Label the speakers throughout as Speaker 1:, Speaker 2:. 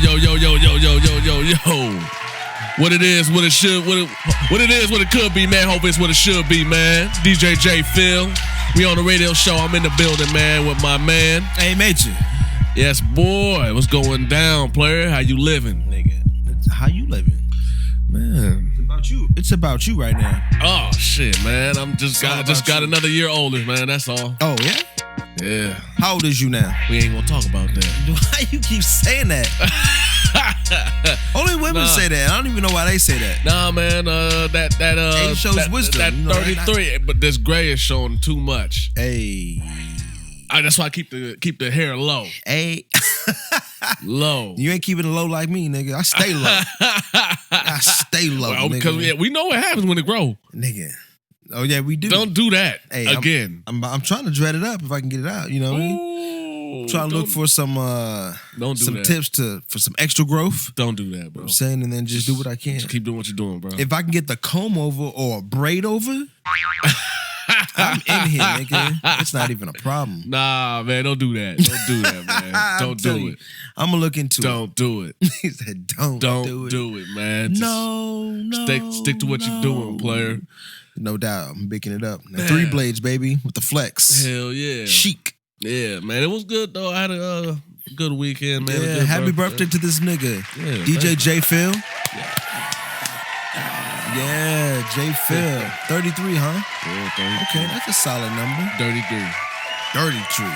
Speaker 1: yo. What it is, what it should, what it is, what it could be, man. Hope it's what it should be, man. DJ J Phil. We on the radio show. I'm in the building, man, with my man.
Speaker 2: Hey, Major.
Speaker 1: Yes, boy. What's going down, player? How you living?
Speaker 2: Nigga. How you living?
Speaker 1: Man.
Speaker 2: It's about you. It's about you right now.
Speaker 1: Oh, shit, man. I just got another year older, man. That's all.
Speaker 2: Oh, yeah?
Speaker 1: Yeah.
Speaker 2: How old is you now?
Speaker 1: We ain't gonna talk about that.
Speaker 2: Why you keep saying that? Only women say that. I don't even know why they say that.
Speaker 1: Nah, man. Age
Speaker 2: shows wisdom.
Speaker 1: That 33, but this gray is showing too much.
Speaker 2: Hey.
Speaker 1: That's why I keep the hair low.
Speaker 2: Hey.
Speaker 1: Low.
Speaker 2: You ain't keeping it low like me, nigga. I stay low. I stay low, well,
Speaker 1: because we know what happens when it grow.
Speaker 2: Nigga. Oh, yeah, we do.
Speaker 1: Don't do that again.
Speaker 2: I'm trying to dread it up if I can get it out. You know what I mean? Trying to look for some tips for some extra growth.
Speaker 1: Don't do that, bro.
Speaker 2: I'm saying, and then just do what I can.
Speaker 1: Just keep doing what you're doing, bro.
Speaker 2: If I can get the comb over or a braid over, I'm in here, nigga. It's not even a problem.
Speaker 1: Nah, man, don't do that. Don't do that, man. Don't do it.
Speaker 2: I'm gonna look into
Speaker 1: Don't do it.
Speaker 2: He said, don't
Speaker 1: do it, man. Just stick to what you're doing, player.
Speaker 2: No doubt. I'm picking it up. Now, 3 blades, baby, with the flex.
Speaker 1: Hell yeah.
Speaker 2: Chic.
Speaker 1: Yeah, man. It was good, though. I had a good weekend, man.
Speaker 2: Yeah, happy birthday to this nigga. Yeah, DJ J Phil. Yeah, J Phil. 33, huh?
Speaker 1: Yeah, 33.
Speaker 2: Okay, that's a solid number.
Speaker 1: 33.
Speaker 2: 33.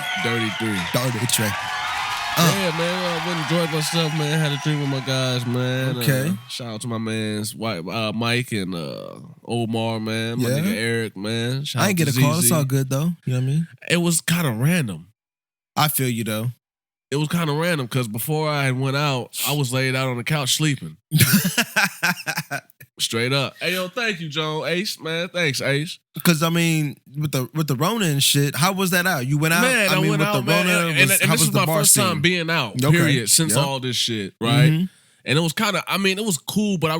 Speaker 1: Yeah, man. I went and enjoyed myself, man. Had a drink with my guys, man.
Speaker 2: Okay.
Speaker 1: Shout out to my mans, Mike and Omar, man. My nigga Eric, man.
Speaker 2: I ain't get a call. It's all good, though. You know what I mean?
Speaker 1: It was kind of random.
Speaker 2: I feel you, though.
Speaker 1: It was kind of random because before I went out, I was laid out on the couch sleeping. Straight up. Hey, yo, thank you, John. Ace, man. Thanks, Ace.
Speaker 2: Because, I mean, with the Rona and shit, how was that out? You went out?
Speaker 1: Man, I went out, man. And this was my first time being out, period, since all this shit, right? Mm-hmm. And it was kind of, I mean, it was cool, but I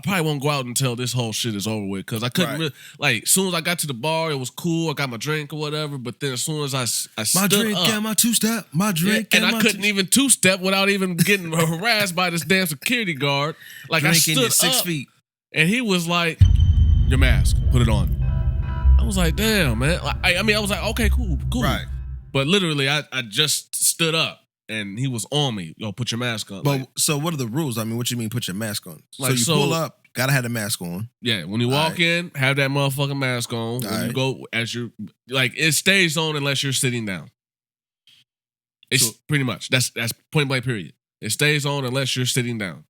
Speaker 1: probably won't go out until this whole shit is over with because I couldn't really, like, as soon as I got to the bar, it was cool. I got my drink or whatever, but then as soon as I stood
Speaker 2: my drink
Speaker 1: up,
Speaker 2: and my two-step, my drink
Speaker 1: and I couldn't even two-step without even getting harassed by this damn security guard. Like,
Speaker 2: drinking
Speaker 1: I stood
Speaker 2: 6
Speaker 1: up,
Speaker 2: feet.
Speaker 1: and he was like, your mask, put it on. I was like, damn, man. I mean, I was like, okay, cool.
Speaker 2: Right.
Speaker 1: But literally, I just stood up. And he was on me. Yo, put your mask on.
Speaker 2: But so what are the rules? I mean, what you mean put your mask on?
Speaker 1: Like,
Speaker 2: so you pull up, gotta have the mask on.
Speaker 1: Yeah, when you walk in, have that motherfucking mask on. When you go, it stays on unless you're sitting down. It's pretty much. That's point blank period. It stays on unless you're sitting down.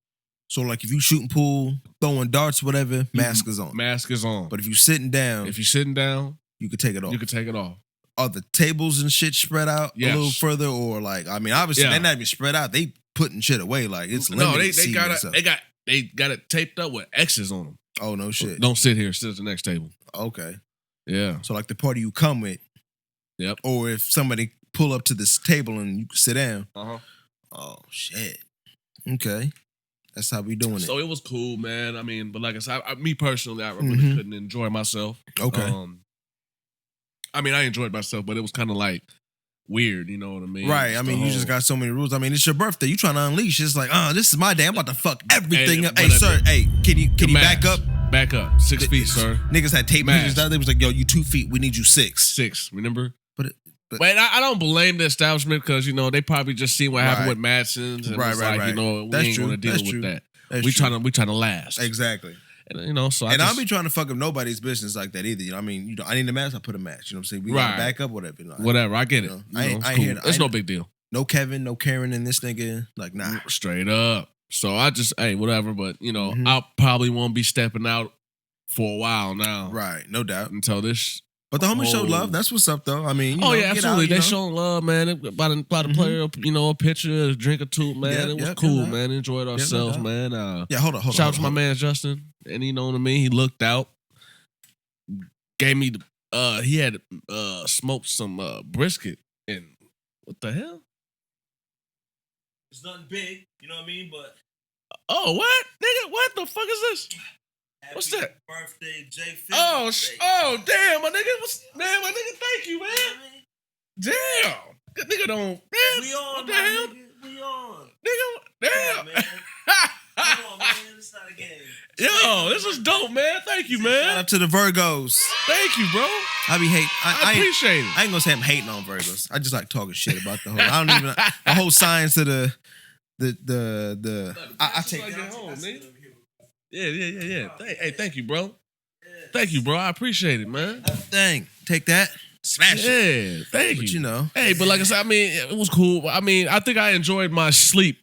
Speaker 2: So like if you shooting pool, throwing darts, whatever, mask is on.
Speaker 1: Mask is on.
Speaker 2: But if you sitting down,
Speaker 1: you
Speaker 2: could take it off.
Speaker 1: You could take it off.
Speaker 2: Are the tables and shit spread out a little further, or like I mean, obviously they're not even spread out. They putting shit away like it's limited.
Speaker 1: No, they got it taped up with X's on them.
Speaker 2: Oh no shit!
Speaker 1: Don't sit here. Sit at the next table.
Speaker 2: Okay.
Speaker 1: Yeah.
Speaker 2: So like the party you come with.
Speaker 1: Yep.
Speaker 2: Or if somebody pull up to this table and you can sit down. Oh shit. Okay. That's how we doing it.
Speaker 1: So it was cool, man. I mean, but like I said, me personally, I really couldn't enjoy myself.
Speaker 2: Okay.
Speaker 1: I mean, I enjoyed myself, but it was kind of like weird, you know what I mean?
Speaker 2: Right. I mean, you just got so many rules. I mean, it's your birthday. You trying to unleash. It's like, this is my day. I'm about to fuck everything up. Hey, sir. Hey, can you back up?
Speaker 1: Back up. 6 feet, sir.
Speaker 2: Niggas had tape measures out. They was like, yo, you 2 feet. We need you 6.
Speaker 1: 6. Remember?
Speaker 2: But
Speaker 1: I don't blame the establishment because, you know, they probably just seen what happened with Madsen's. And it's like, you know, we ain't going to deal with that. We trying to last.
Speaker 2: Exactly.
Speaker 1: And, you know, so
Speaker 2: I don't be trying to fuck up nobody's business like that either. You know, I mean, I need a mask, I put a mask. You know what I'm saying? We got to back up, whatever. You know,
Speaker 1: whatever, I get it. It's no big deal.
Speaker 2: No Kevin, no Karen in this nigga. Like, nah.
Speaker 1: Straight up. So I just, whatever. But, you know, I probably won't be stepping out for a while now.
Speaker 2: Right, no doubt.
Speaker 1: Until this.
Speaker 2: But the homies showed love. That's what's up, though. I mean,
Speaker 1: absolutely. They showed love, man. About to play, you know, a picture, a drink or two, man. It was cool, man. Enjoyed ourselves, man.
Speaker 2: Hold on.
Speaker 1: Shout out to my man Justin, and you know what I mean. He looked out, gave me he had smoked some brisket, and what the hell?
Speaker 2: It's nothing big, you know what I mean. But
Speaker 1: what, nigga? What the fuck is this? What's that?
Speaker 2: Birthday, J Phil.
Speaker 1: Oh, damn, my nigga, thank you, man. Damn. Nigga don't, man.
Speaker 2: We on,
Speaker 1: what the hell?
Speaker 2: We on.
Speaker 1: Nigga, Yo, this is dope, man. Thank you, man.
Speaker 2: Shout out to the Virgos.
Speaker 1: Thank you, bro.
Speaker 2: I be hating.
Speaker 1: I appreciate it.
Speaker 2: I ain't gonna say I'm hating on Virgos. I just like talking shit about the whole. I don't even the whole science of the. I take that home, nigga. Yeah. Hey, thank you, bro. Thank you, bro. I appreciate it, man. Dang, take that. Smash it.
Speaker 1: Yeah, thank
Speaker 2: But
Speaker 1: you.
Speaker 2: you know.
Speaker 1: Hey, but like I said, I mean, it was cool. I mean, I think I enjoyed my sleep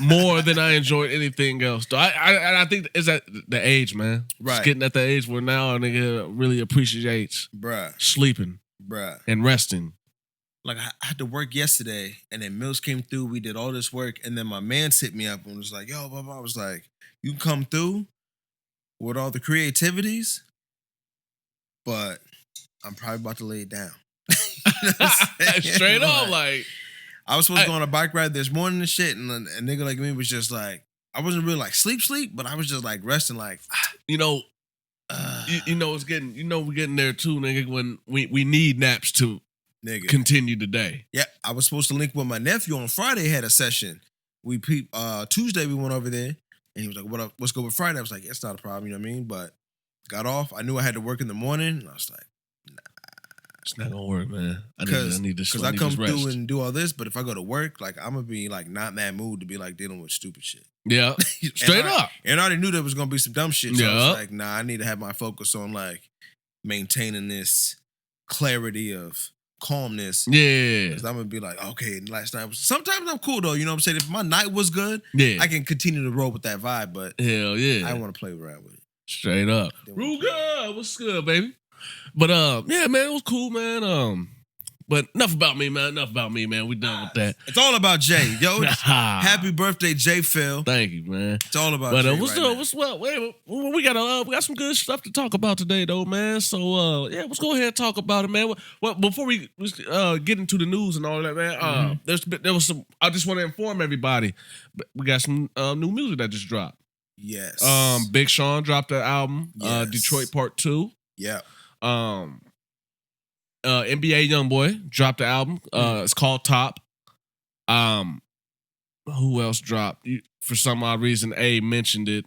Speaker 1: more than I enjoyed anything else. Though I think it's at the age, man.
Speaker 2: Right.
Speaker 1: It's getting at the age where now a nigga really appreciates sleeping and resting.
Speaker 2: Like I had to work yesterday, and then Mills came through. We did all this work, and then my man's hit me up and was like, "Yo, blah, blah." I was like, "You come through with all the creativities, but I'm probably about to lay it down."
Speaker 1: Straight up, like
Speaker 2: I was supposed to go on a bike ride this morning and shit, and a nigga like me was just like, I wasn't really like sleep, but I was just like resting, like
Speaker 1: you know, it's getting, we're getting there too, nigga. When we need naps to. Nigga. Continue today.
Speaker 2: Yeah, I was supposed to link with my nephew on Friday. Had a session. Tuesday we went over there, and he was like, "What up? Let's go with Friday." I was like, "It's not a problem," you know what I mean? But got off. I knew I had to work in the morning, and I was like, "Nah,
Speaker 1: it's not gonna work, man." I need this
Speaker 2: because I come through and do all this, but if I go to work, like I'm gonna be like not in that mood to be like dealing with stupid shit.
Speaker 1: Yeah, straight up.
Speaker 2: And I already knew there was gonna be some dumb shit. So I was like, "Nah, I need to have my focus on like maintaining this clarity of." Calmness.
Speaker 1: Yeah.
Speaker 2: Because I'm going to be like, okay, last night was... Sometimes I'm cool, though. You know what I'm saying? If my night was good, I can continue to roll with that vibe, but...
Speaker 1: Hell yeah.
Speaker 2: I want to play around with it.
Speaker 1: Straight up. Ruga! What's good, baby? But, yeah, man, it was cool, man. But enough about me, man. We done with that.
Speaker 2: It's all about Jay. Yo, happy birthday, Jay Phil.
Speaker 1: Thank you, man.
Speaker 2: It's all about Jay
Speaker 1: we got some good stuff to talk about today, though, man. So, let's go ahead and talk about it, man. Well, before we get into the news and all that, man, there was some. I just want to inform everybody. We got some new music that just dropped.
Speaker 2: Yes.
Speaker 1: Big Sean dropped the album, Detroit Part 2.
Speaker 2: Yeah.
Speaker 1: NBA Youngboy dropped the album. It's called Top. Who else dropped? For some odd reason, A mentioned it,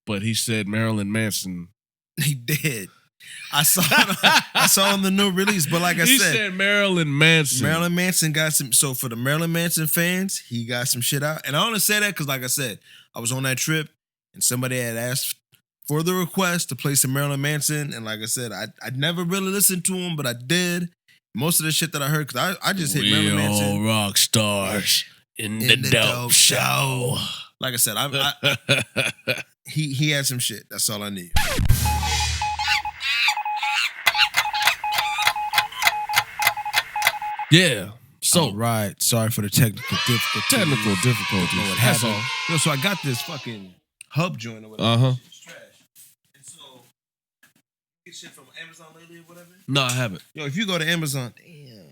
Speaker 1: but he said Marilyn Manson.
Speaker 2: He did. I saw on the new release, but like I said,
Speaker 1: he said Marilyn Manson.
Speaker 2: Marilyn Manson got some. So for the Marilyn Manson fans, he got some shit out, and I only say that because, like I said, I was on that trip, and somebody had asked for the request to play some Marilyn Manson, and like I said, I never really listened to him, but I did. Most of the shit that I heard, because I just hit Marilyn Manson.
Speaker 1: Rock stars in the dope show.
Speaker 2: Like I said, he had some shit. That's all I need.
Speaker 1: Yeah. So
Speaker 2: right. Sorry for the technical difficulties.
Speaker 1: That's all.
Speaker 2: Yo, so I got this fucking hub joint or whatever. It's trash. And so get shit from Amazon lately or whatever.
Speaker 1: No, I haven't.
Speaker 2: Yo, if you go to Amazon, damn.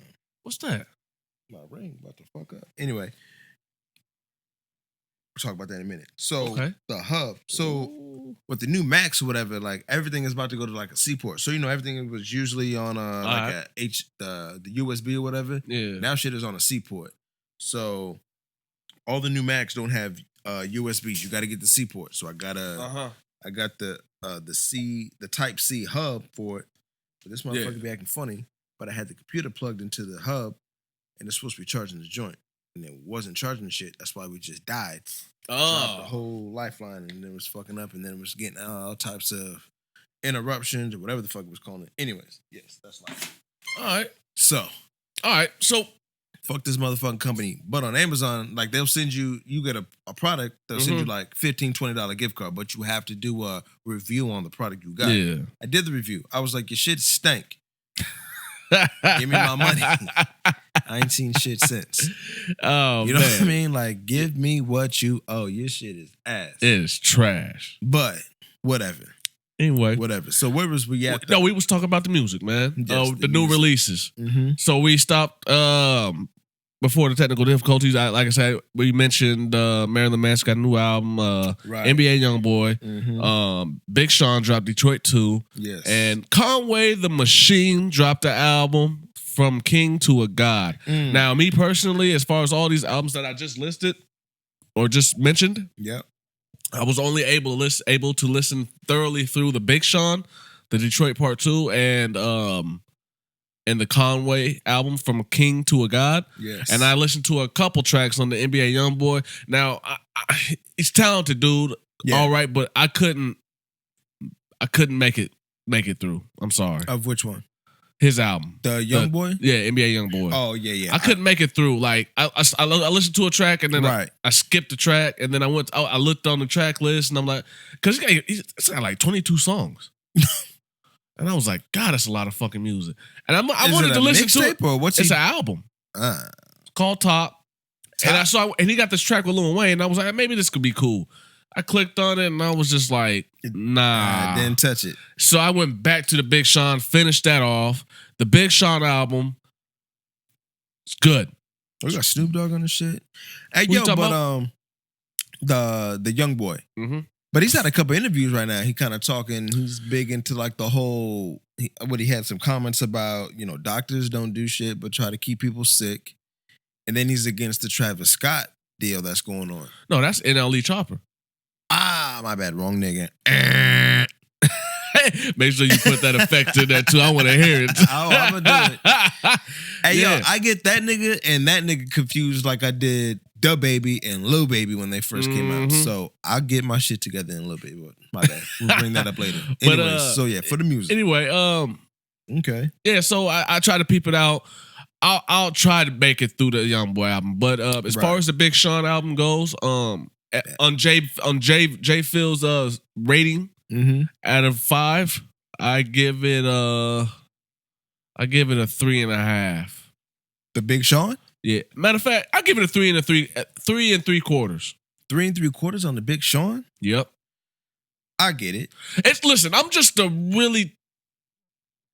Speaker 1: What's that?
Speaker 2: My ring about to fuck up. Anyway, we'll talk about that in a minute. So the hub. So with the new Macs or whatever, like everything is about to go to like a C port. So everything was usually on the USB or whatever.
Speaker 1: Yeah.
Speaker 2: Now shit is on a C port. So all the new Macs don't have USBs. You got to get the C port. So I got the Type C hub for it. But this motherfucker be acting funny. But I had the computer plugged into the hub, and it's supposed to be charging the joint, and it wasn't charging the shit. That's why we just died. Dropped the whole lifeline, and it was fucking up, and then it was getting all types of interruptions or whatever the fuck it was calling it. Anyways, yes, that's life.
Speaker 1: All right.
Speaker 2: So fuck this motherfucking company. But on Amazon, like they'll send you get a product, they'll send you like $15, $20 gift card, but you have to do a review on the product you got.
Speaker 1: Yeah.
Speaker 2: I did the review. I was like, your shit stank. Give me my money. I ain't seen shit since.
Speaker 1: Oh,
Speaker 2: you know what I mean? Like, give me what you owe. Your shit is ass.
Speaker 1: It is trash.
Speaker 2: But whatever.
Speaker 1: Anyway,
Speaker 2: whatever. So where was we at?
Speaker 1: No, we was talking about the music, man.
Speaker 2: Yes,
Speaker 1: the new releases.
Speaker 2: Mm-hmm.
Speaker 1: So we stopped before the technical difficulties. Like I said, we mentioned Marilyn Manson got a new album. NBA Youngboy. Big Sean dropped Detroit 2.
Speaker 2: Yes.
Speaker 1: And Conway the Machine dropped the album From King to a God. Now, me personally, as far as all these albums that I just listed or just mentioned, I was only able to listen thoroughly through the Big Sean, the Detroit Part 2, and the Conway album, From a King to a God.
Speaker 2: Yes.
Speaker 1: And I listened to a couple tracks on the NBA Youngboy. Now, he's talented, dude. Yeah. All right, but I couldn't make it through. I'm sorry.
Speaker 2: Of which one?
Speaker 1: His album.
Speaker 2: The Youngboy?
Speaker 1: Yeah, NBA Youngboy.
Speaker 2: Oh, yeah.
Speaker 1: I couldn't make it through. Like, I listened to a track, and then I skipped the track, and then I looked on the track list, and I'm like, because it's got like 22 songs. And I was like, God, that's a lot of fucking music. And I wanted to listen to it.
Speaker 2: Or
Speaker 1: it's an album. It's called Top. And he got this track with Lil Wayne, and I was like, maybe this could be cool. I clicked on it, and I was just like, nah.
Speaker 2: I didn't touch it.
Speaker 1: So I went back to the Big Sean, finished that off. The Big Sean album, it's good.
Speaker 2: We got Snoop Dogg on the shit. Hey, yo, but the young boy.
Speaker 1: Mm-hmm.
Speaker 2: But he's had a couple interviews right now. He kind of talking. He's big into like the whole. He had some comments about, doctors don't do shit but try to keep people sick, and then he's against the Travis Scott deal that's going on.
Speaker 1: No, that's NLE Chopper.
Speaker 2: Ah, my bad, wrong nigga.
Speaker 1: Make sure you put that effect in there too. I want to hear it.
Speaker 2: Oh, I'm gonna do it. Hey, yo, I get that nigga and that nigga confused like I did Da Baby and Lil Baby when they first came out. So I'll get my shit together in Lil Baby. My bad. We'll bring that up later. Anyways, so yeah, for the music.
Speaker 1: Anyway,
Speaker 2: okay.
Speaker 1: Yeah, so I try to peep it out. I'll try to make it through the Youngboy album. But as far as the Big Sean album goes, on J Phil's rating out of 5, I give it a 3.5.
Speaker 2: The Big Sean?
Speaker 1: Yeah. Matter of fact, I give it a 3 and 3/4.
Speaker 2: 3 3/4 on the Big Sean?
Speaker 1: Yep.
Speaker 2: I get it.
Speaker 1: Listen, I'm just a really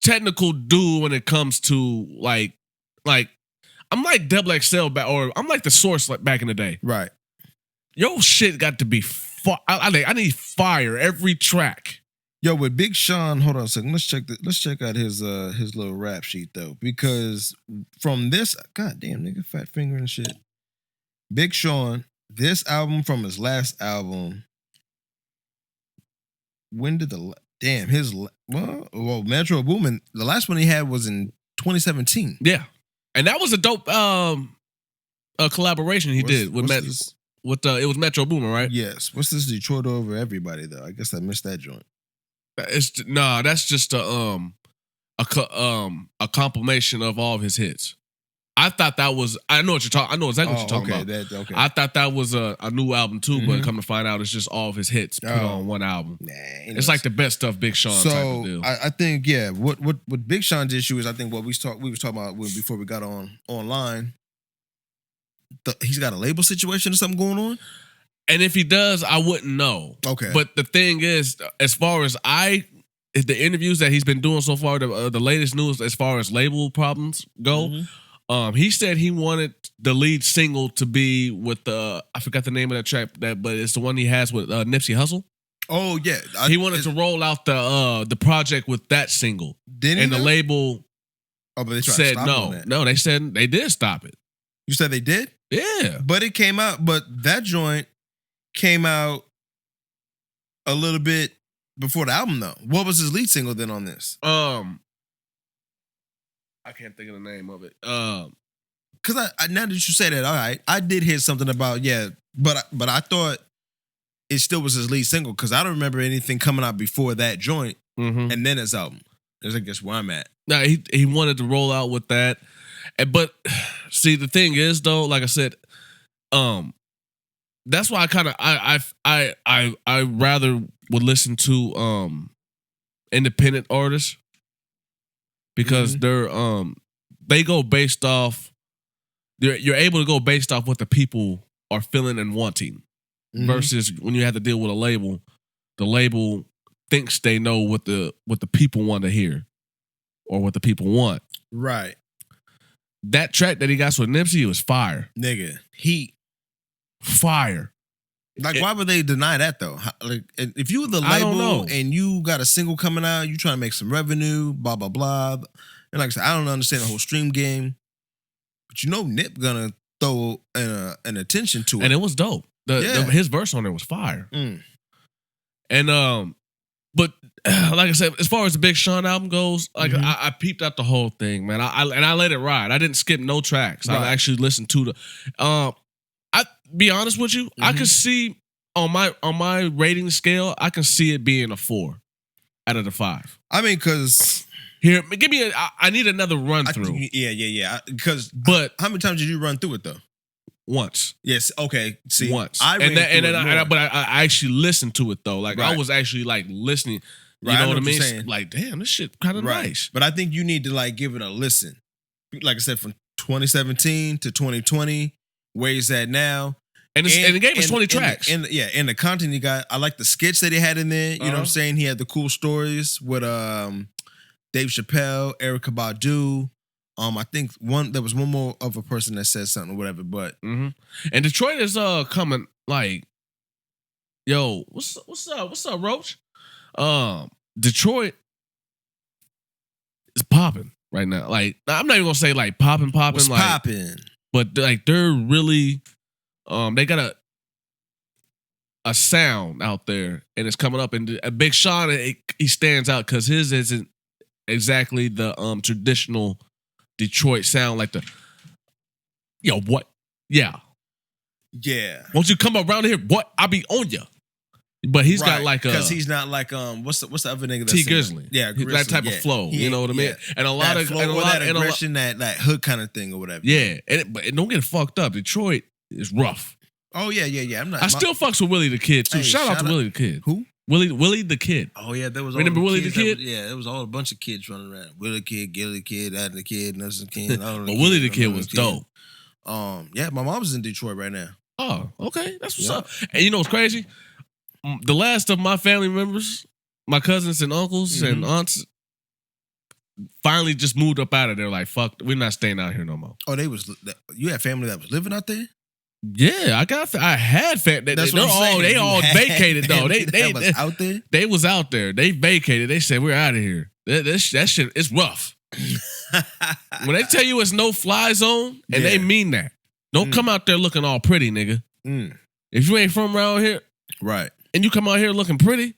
Speaker 1: technical dude when it comes to like I'm like Double XL or I'm like the Source like back in the day.
Speaker 2: Right.
Speaker 1: Yo, shit got to be I need fire every track.
Speaker 2: Yo, with Big Sean, hold on a second. Let's check out his little rap sheet though, because from this, goddamn nigga, fat finger and shit. Big Sean, this album from his last album. When did Metro Boomin, the last one he had was in 2017.
Speaker 1: Yeah, and that was a dope collaboration he did with it was Metro Boomin, right?
Speaker 2: Yes. What's this Detroit Over Everybody though? I guess I missed that joint.
Speaker 1: That's just a compilation of all of his hits. I thought that was. I know exactly what you're talking about.
Speaker 2: Okay.
Speaker 1: I thought that was a new album too, but come to find out, it's just all of his hits put on one album.
Speaker 2: Nah,
Speaker 1: it's like the best stuff Big Sean type of deal.
Speaker 2: I think what Big Sean's issue is, I think what we was talking about before we got online. He's got a label situation or something going on.
Speaker 1: And if he does, I wouldn't know.
Speaker 2: Okay.
Speaker 1: But the thing is, as far as the interviews that he's been doing so far, the latest news as far as label problems go, he said he wanted the lead single to be with I forgot the name of that track, but it's the one he has with Nipsey Hussle.
Speaker 2: Oh yeah,
Speaker 1: he wanted to roll out the project with that single.
Speaker 2: And
Speaker 1: the label
Speaker 2: but they
Speaker 1: said no. No, they said they did stop it.
Speaker 2: You said they did?
Speaker 1: Yeah.
Speaker 2: But it came out, but that joint came out a little bit before the album though. What was his lead single then on this?
Speaker 1: I can't think of the name of it.
Speaker 2: Cause I now that you say that, all right, I did hear something about but I thought it still was his lead single because I don't remember anything coming out before that joint and then his album. That's I guess where I'm at.
Speaker 1: No, he wanted to roll out with that, but see the thing is though, like I said, that's why I rather would listen to independent artists because they go based off. You're able to go based off what the people are feeling and wanting, versus when you have to deal with a label. The label thinks they know what the people want to hear, or what the people want.
Speaker 2: Right.
Speaker 1: That track that he got with Nipsey was fire,
Speaker 2: nigga. Heat.
Speaker 1: Fire.
Speaker 2: Like, why would they deny that though? Like, if you were the label and you got a single coming out, you trying to make some revenue, blah blah blah. And like I said, I don't understand the whole stream game, but Nip gonna throw an attention to it,
Speaker 1: and it was dope. His verse on there was fire.
Speaker 2: Mm.
Speaker 1: And but like I said, as far as the Big Sean album goes, like I peeped out the whole thing, man. I let it ride. I didn't skip no tracks. Right. I actually listened to the. I be honest with you, I could see on my rating scale, I can see it being a 4 out of the 5.
Speaker 2: I mean, because
Speaker 1: here, give me. I need another run through.
Speaker 2: Yeah. Because,
Speaker 1: but
Speaker 2: how many times did you run through it though?
Speaker 1: Once.
Speaker 2: Yes. Okay. See,
Speaker 1: once.
Speaker 2: I
Speaker 1: actually listened to it though. Like I was actually like listening. You know what I mean?
Speaker 2: Saying.
Speaker 1: Like, damn, this shit kind of nice.
Speaker 2: But I think you need to like give it a listen. Like I said, from 2017 to 2020, where he's at now.
Speaker 1: And the game was 20 tracks.
Speaker 2: And the content he got, I like the skits that he had in there. You know what I'm saying? He had the cool stories with Dave Chappelle, Erykah Badu. I think there was one more of a person that said something or whatever, but
Speaker 1: and Detroit is coming like, yo, what's up, Roach? Detroit is popping right now. Like, I'm not even gonna say like popping, like
Speaker 2: popping,
Speaker 1: but like they're really, they got a sound out there, and it's coming up. And Big Sean, he stands out because his isn't exactly the traditional Detroit sound, like the what? Yeah. Won't you come around here? What? I'll be on you. But he's got like
Speaker 2: because he's not like what's the other nigga?
Speaker 1: T Grizzly.
Speaker 2: Yeah, Grizzly,
Speaker 1: that type of flow. You know what I mean?
Speaker 2: Yeah.
Speaker 1: And a lot of
Speaker 2: that aggression, that hood kind of thing or whatever.
Speaker 1: Yeah, but don't get it fucked up. Detroit is rough.
Speaker 2: Oh yeah.
Speaker 1: I still fucks with Willie the Kid too. Hey, shout out to Willie the Kid.
Speaker 2: Who?
Speaker 1: Willie the Kid.
Speaker 2: Oh yeah, there was.
Speaker 1: Remember Willie the Kid?
Speaker 2: There was all a bunch of kids running around. Willie the Kid, Gilly the Kid, Adam the Kid, Nelson Kid.
Speaker 1: But Willie the Kid was dope.
Speaker 2: Yeah, my mom's in Detroit right now.
Speaker 1: Oh, okay, that's what's up. And you know what's crazy? The last of my family members, my cousins and uncles and aunts, finally just moved up out of there. Like, fuck, we're not staying out here no more.
Speaker 2: Oh, you had family that was living out there?
Speaker 1: Yeah, I had family. They all vacated though. They
Speaker 2: was out there.
Speaker 1: They was out there. They vacated. They said we're out of here. That shit is rough. When they tell you it's no fly zone, and they mean that. Don't come out there looking all pretty, nigga. If you ain't from around here,
Speaker 2: right,
Speaker 1: and you come out here looking pretty,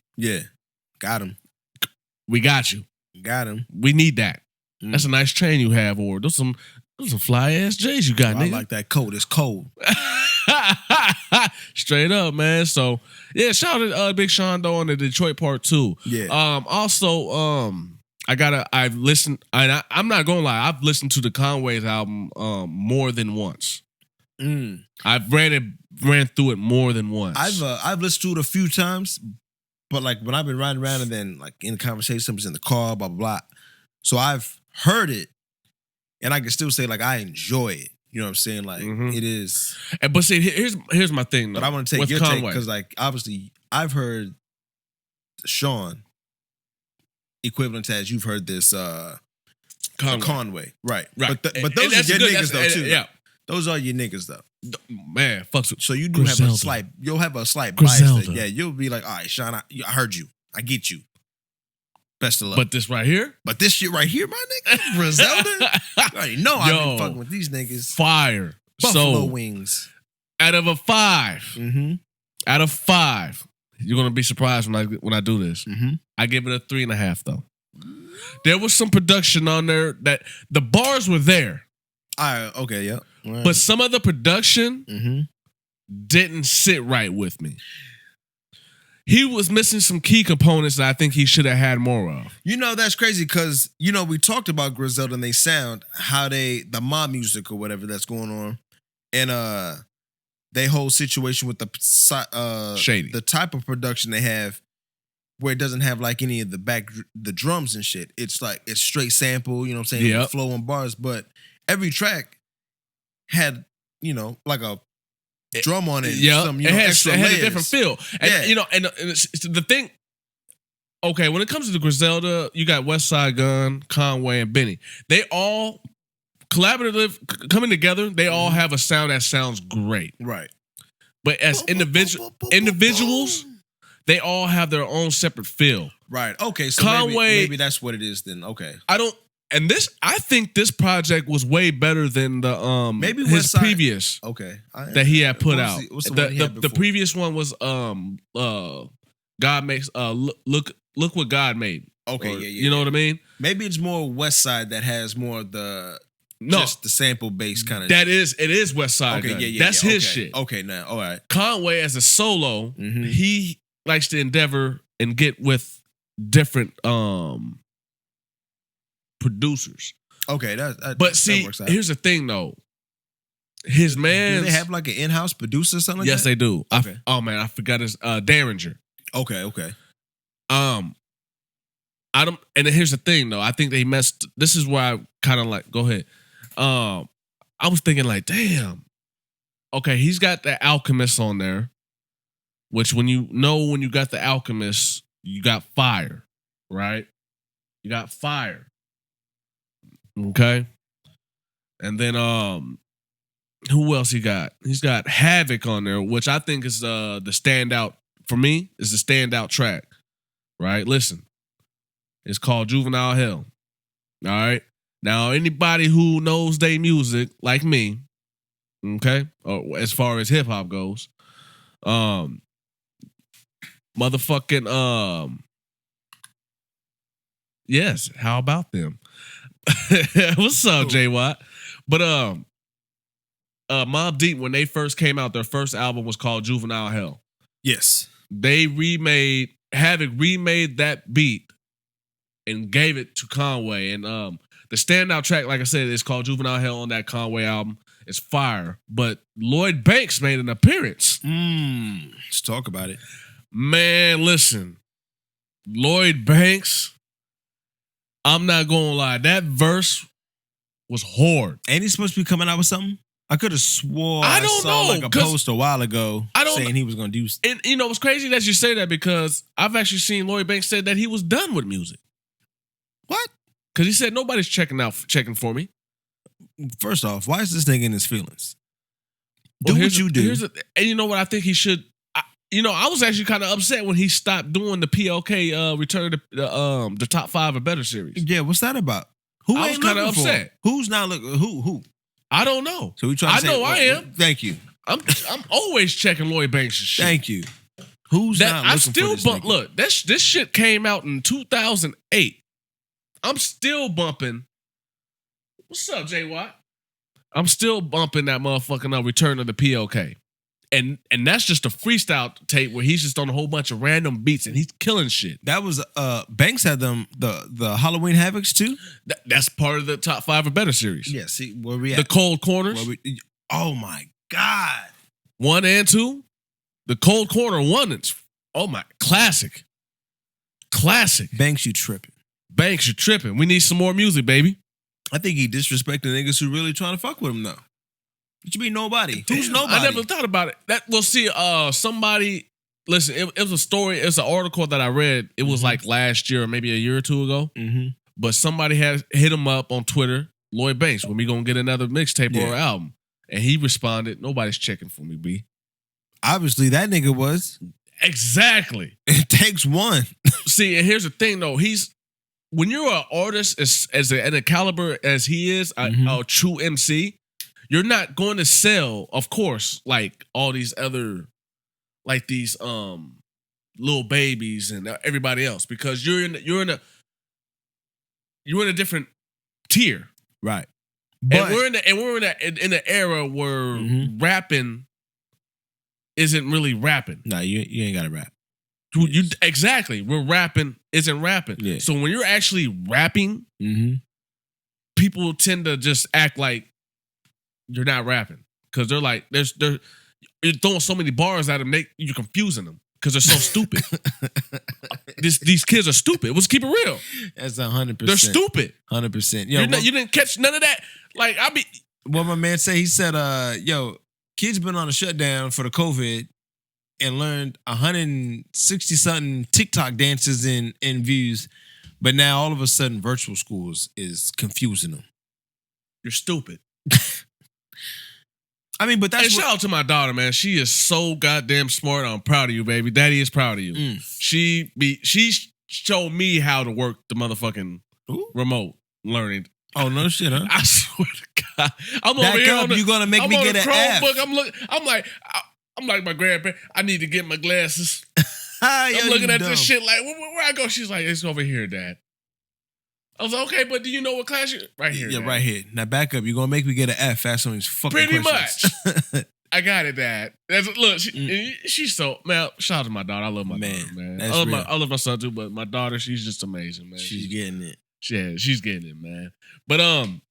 Speaker 2: got him.
Speaker 1: We got you.
Speaker 2: Got him.
Speaker 1: We need that. That's a nice chain you have, or those some fly ass J's you got, nigga.
Speaker 2: I like that coat. It's cold.
Speaker 1: Straight up, man. So yeah, shout out to Big Sean though on the Detroit part 2.
Speaker 2: Yeah.
Speaker 1: Also, I've listened. I'm not gonna lie. I've listened to the Conway's album more than once. I've ran through it more than once.
Speaker 2: I've listened to it a few times, but like when I've been riding around and then like in conversation, somebody's in the car, blah blah blah. So I've heard it, and I can still say like I enjoy it. You know what I'm saying? Like it is.
Speaker 1: But see, here's my thing though.
Speaker 2: But I want to take your take because like obviously I've heard Sean equivalent to as you've heard this Conway. Right. But those are your niggas though too.
Speaker 1: Yeah.
Speaker 2: Those are your niggas though.
Speaker 1: Man, fucks with.
Speaker 2: So you do have a slight. You'll have a slight bias. Yeah, you'll be like, all right, Sean, I heard you. I get you. Best of luck.
Speaker 1: But this right here?
Speaker 2: But this shit right here, my nigga? Griselda? You already know I've been fucking with these niggas.
Speaker 1: Fire.
Speaker 2: Buffalo wings.
Speaker 1: Out of a 5. Out of 5. You're going to be surprised when I do this. I give it a 3.5 though. There was some production on there that the bars were there.
Speaker 2: Okay, yeah.
Speaker 1: Right. But some of the production didn't sit right with me. He was missing some key components that I think he should have had more of.
Speaker 2: You know, that's crazy because, you know, we talked about Griselda and they sound, how the mob music or whatever that's going on. And they whole situation with the
Speaker 1: Shady.
Speaker 2: The type of production they have where it doesn't have like any of the drums and shit. It's like, it's straight sample, you know what I'm saying?
Speaker 1: Yep.
Speaker 2: Flow and bars, but every track had, you know, like a drum on it.
Speaker 1: Yeah,
Speaker 2: some,
Speaker 1: it had a different feel. And, you know, and it's the thing, okay, when it comes to the Griselda, you got Westside Gun, Conway, and Benny. They all collaborative, coming together, they all have a sound that sounds great.
Speaker 2: Right.
Speaker 1: But as individuals, they all have their own separate feel.
Speaker 2: Right. Okay, so
Speaker 1: Conway,
Speaker 2: maybe that's what it is then. Okay.
Speaker 1: And I think this project was way better than the
Speaker 2: maybe
Speaker 1: his previous that he had put out. The previous one was God makes look what God made.
Speaker 2: Okay,
Speaker 1: you know what I mean?
Speaker 2: Maybe it's more West Side that has more of the just the sample bass kind of.
Speaker 1: It is West Side. Okay, that's his shit.
Speaker 2: Okay, now all right.
Speaker 1: Conway as a solo, he likes to endeavor and get with different producers.
Speaker 2: Okay,
Speaker 1: but see, that works out. Here's the thing though. His man,
Speaker 2: do they have like an in-house producer or something like that?
Speaker 1: Yes, they do. Okay. Oh man, I forgot his Derringer.
Speaker 2: Okay.
Speaker 1: I don't. And here's the thing though. I think they messed. This is where I kind of like. Go ahead. I was thinking like, damn. Okay, he's got the Alchemist on there, which when you got the Alchemist, you got fire, right? You got fire. Okay. And then who else he got? He's got Havoc on there, which I think is the standout for me, is the standout track. Right? Listen. It's called Juvenile Hell. All right. Now, anybody who knows their music, like me, okay, or as far as hip hop goes, yes. How about them? What's up, J Watt? But Mobb Deep, when they first came out, their first album was called Juvenile Hell.
Speaker 2: Yes.
Speaker 1: Havoc remade that beat and gave it to Conway. And the standout track, like I said, is called Juvenile Hell on that Conway album. It's fire. But Lloyd Banks made an appearance.
Speaker 2: Let's talk about it.
Speaker 1: Man, listen. Lloyd Banks, I'm not gonna lie, that verse was hard.
Speaker 2: Ain't he supposed to be coming out with something? I could have swore I saw like a post a while ago saying he was going to do.
Speaker 1: And you know, it's crazy that you say that because I've actually seen Lloyd Banks said that he was done with music.
Speaker 2: What?
Speaker 1: Because he said nobody's checking for me.
Speaker 2: First off, why is this nigga in his feelings? Do what you do.
Speaker 1: And you know what? I think he should. I was actually kind of upset when he stopped doing the PLK Return to the Top 5 or Better series.
Speaker 2: Yeah, what's that about? Who I was kind of upset. Who's not looking? Who?
Speaker 1: I don't know.
Speaker 2: So we try to
Speaker 1: I am.
Speaker 2: Thank you.
Speaker 1: I'm always checking Lloyd Banks' shit.
Speaker 2: Thank you. Who's not looking for this nigga?
Speaker 1: Look, this shit came out in 2008. I'm still bumping. What's up, J Watt? I'm still bumping that motherfucking Return of the PLK. And that's just a freestyle tape where he's just on a whole bunch of random beats and he's killing shit.
Speaker 2: That was Banks had them the Halloween Havocs too.
Speaker 1: That's part of the Top 5 or Better series.
Speaker 2: Yeah, see where we at?
Speaker 1: The Cold Corners.
Speaker 2: Oh my God.
Speaker 1: 1 and 2. The Cold Corner 1 is classic.
Speaker 2: Banks, you tripping.
Speaker 1: Banks, you tripping. We need some more music, baby.
Speaker 2: I think he disrespecting niggas who really trying to fuck with him though. What you mean nobody? Who's nobody?
Speaker 1: I never thought about it. Somebody, listen, it was a story, it's an article that I read. It was like last year or maybe a year or two ago. Mm-hmm. But somebody had hit him up on Twitter, Lloyd Banks, when we gonna get another mixtape or album. And he responded, nobody's checking for me, B.
Speaker 2: Obviously, that nigga was.
Speaker 1: Exactly.
Speaker 2: It takes one.
Speaker 1: See, and here's the thing, though. When you're an artist as a caliber as he is, a true MC, you're not going to sell, of course, like all these other, like these Lil Babies and everybody else, because you're in a different tier,
Speaker 2: right?
Speaker 1: But we're in an era where rapping isn't really rapping.
Speaker 2: No, you ain't gotta rap.
Speaker 1: Exactly. We're rapping isn't rapping. Yeah. So when you're actually rapping, people tend to just act like you're not rapping because they're like you're throwing so many bars at them, you're confusing them because they're so stupid. These kids are stupid. Let's keep it real.
Speaker 2: That's 100%.
Speaker 1: They're stupid.
Speaker 2: 100%.
Speaker 1: You didn't catch none of that. Like
Speaker 2: what my man said. He said, kids been on a shutdown for the COVID and learned 160 something TikTok dances and views, but now all of a sudden virtual schools is confusing them.
Speaker 1: You're stupid.
Speaker 2: I mean, but that's
Speaker 1: shout out to my daughter, man. She is so goddamn smart. I'm proud of you, baby. Daddy is proud of you. She showed me how to work the motherfucking remote. learning.
Speaker 2: Oh no shit, huh?
Speaker 1: I swear to God, I'm
Speaker 2: Back
Speaker 1: over here.
Speaker 2: Up, you're gonna make me get an F.
Speaker 1: I'm like my grandparent. I need to get my glasses.
Speaker 2: I'm
Speaker 1: looking at this shit like, where I go? She's like, it's over here, Dad. I was like, okay, but do you know what class you right here?
Speaker 2: Yeah,
Speaker 1: Dad.
Speaker 2: Right here. Now back up. You're gonna make me get an F fast on these fucking
Speaker 1: Pretty
Speaker 2: questions.
Speaker 1: much. I got it, Dad. Look, she's so man. Shout out to my daughter. I love my daughter, man. I love my son too, but my daughter, she's just amazing, man.
Speaker 2: She's getting it.
Speaker 1: Yeah, she's getting it, man. But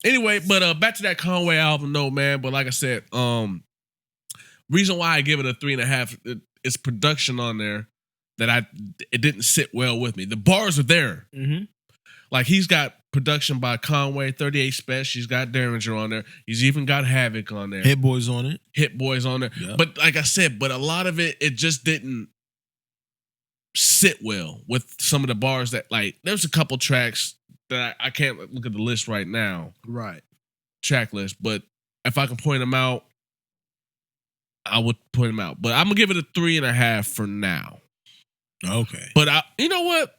Speaker 1: anyway, back to that Conway album, though, man. But like I said, reason why I give it a 3.5, it's production on there that it didn't sit well with me. The bars are there.
Speaker 2: Mm-hmm.
Speaker 1: Like he's got production by Conway, 38 Special. He's got Derringer on there. He's even got Havoc on there.
Speaker 2: Hit Boys on it.
Speaker 1: Yep. But like I said, a lot of it just didn't sit well with some of the bars that like. There's a couple tracks that I can't look at the list right now.
Speaker 2: Right.
Speaker 1: Track list, but if I can point them out, I would point them out. But I'm gonna give it a 3.5 for now.
Speaker 2: Okay.
Speaker 1: But you know what?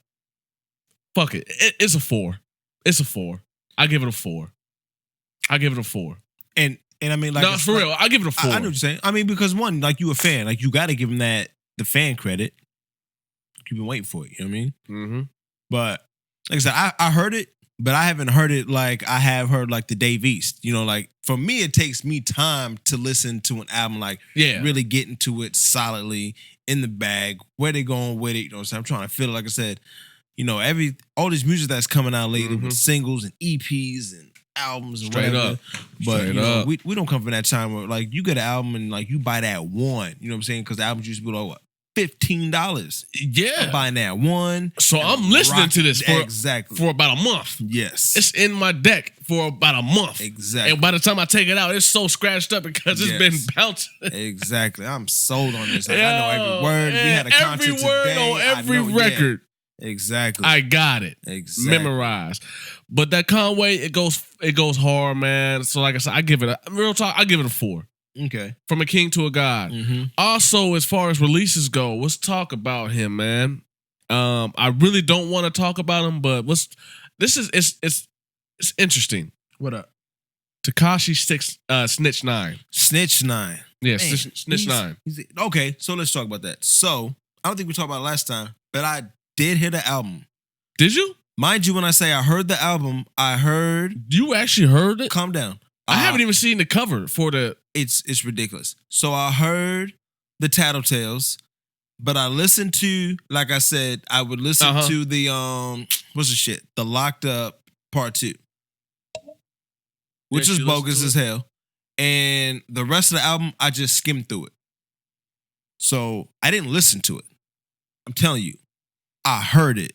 Speaker 1: Fuck it. It's a 4. It's a 4. I give it a 4.
Speaker 2: And I mean, like,
Speaker 1: no, for real, I give it a 4.
Speaker 2: I know what you're saying. I mean, because one, like, you a fan, like, you got to give him the fan credit. You've been waiting for it. You know what I mean?
Speaker 1: Mm-hmm.
Speaker 2: But like I said, I heard it, but I haven't heard it like I have heard like the Dave East. You know, like for me, it takes me time to listen to an album, like really get into it solidly in the bag. Where they going with it? You know what I'm saying? I'm trying to feel it. Like I said, you know, all this music that's coming out lately with singles and EPs and albums and
Speaker 1: Straight
Speaker 2: whatever.
Speaker 1: up.
Speaker 2: But you know, we don't come from that time where like you get an album and like you buy that one. You know what I'm saying? Because the albums used to be like what? $15.
Speaker 1: Yeah.
Speaker 2: I'm buying that one.
Speaker 1: So I'm listening to this for about a month.
Speaker 2: Yes.
Speaker 1: It's in my deck for about a month.
Speaker 2: Exactly.
Speaker 1: And by the time I take it out, it's so scratched up because it's been bouncing.
Speaker 2: Exactly. I'm sold on this. Like, I know every word. We had a
Speaker 1: every
Speaker 2: concert
Speaker 1: word
Speaker 2: today.
Speaker 1: on every record.
Speaker 2: Yeah. Exactly.
Speaker 1: I got it.
Speaker 2: Exactly.
Speaker 1: Memorized. But that Conway, it goes hard, man. So like I said, I give it a 4.
Speaker 2: Okay.
Speaker 1: From a king to a god.
Speaker 2: Mm-hmm.
Speaker 1: Also, as far as releases go, let's talk about him, man. I really don't want to talk about him, but it's interesting.
Speaker 2: What up?
Speaker 1: Tekashi Snitch 9.
Speaker 2: Snitch 9.
Speaker 1: Yeah, Snitch 9.
Speaker 2: Okay, so let's talk about that. So, I don't think we talked about it last time, but I did hear the album.
Speaker 1: Did you?
Speaker 2: Mind you, when I say I heard the album, I heard...
Speaker 1: You actually heard it?
Speaker 2: Calm down.
Speaker 1: I haven't even seen the cover for the...
Speaker 2: It's ridiculous. So I heard the Tattletales, but I listened to, like I said, I would listen to the what's the shit? The Locked Up Part 2. Which is bogus as hell. And the rest of the album, I just skimmed through it. So I didn't listen to it. I'm telling you. I heard it.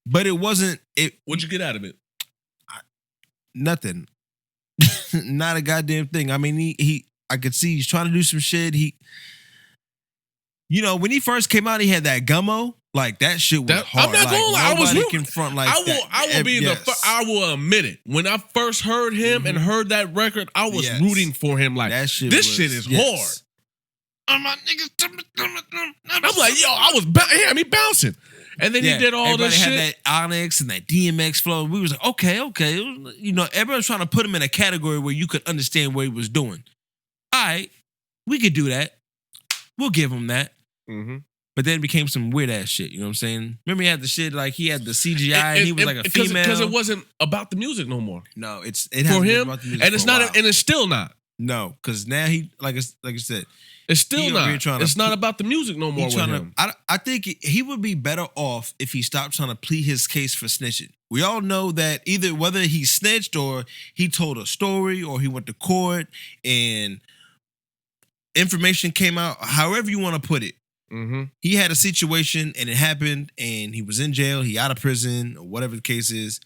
Speaker 2: But it wasn't
Speaker 1: What'd you get out of it?
Speaker 2: Nothing. Not a goddamn thing. I mean, I could see he's trying to do some shit. You know, when he first came out, he had that gummo. Like that shit was hard.
Speaker 1: I'm not gonna lie. I will admit it. When I first heard him and heard that record, I was rooting for him. Like this shit is hard. I'm like, yo, I was me bouncing. And then he did all this shit.
Speaker 2: Everybody had that Onyx and that DMX flow. We was like, okay. You know, everybody was trying to put him in a category where you could understand what he was doing. All right, we could do that. We'll give him that. Mm-hmm. But then it became some weird ass shit. You know what I'm saying? Remember he had the shit like he had the CGI and he was like a female.
Speaker 1: Because it wasn't about the music no more.
Speaker 2: No, it
Speaker 1: for him, about the music and it's not, and it's still not.
Speaker 2: No, because now he like you said.
Speaker 1: It's still not. It's not about the music no more with him.
Speaker 2: I think he would be better off if he stopped trying to plead his case for snitching. We all know that either whether he snitched or he told a story or he went to court and information came out, however you want to put it. Mm-hmm. He had a situation and it happened and he was in jail, he out of prison or whatever the case is.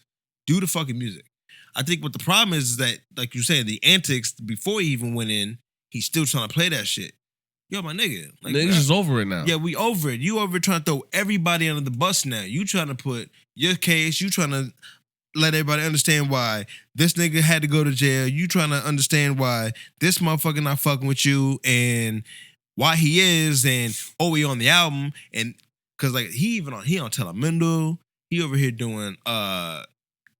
Speaker 2: Do the fucking music. I think what the problem is that, like you're saying, the antics before he even went in, he's still trying to play that shit. Yo, my nigga. Like,
Speaker 1: niggas is over it now.
Speaker 2: Yeah, we over it. You over it trying to throw everybody under the bus now. You trying to put your case. You trying to let everybody understand why this nigga had to go to jail. You trying to understand why this motherfucker not fucking with you and why he is and he on the album. And because like he on Telemundo. He over here doing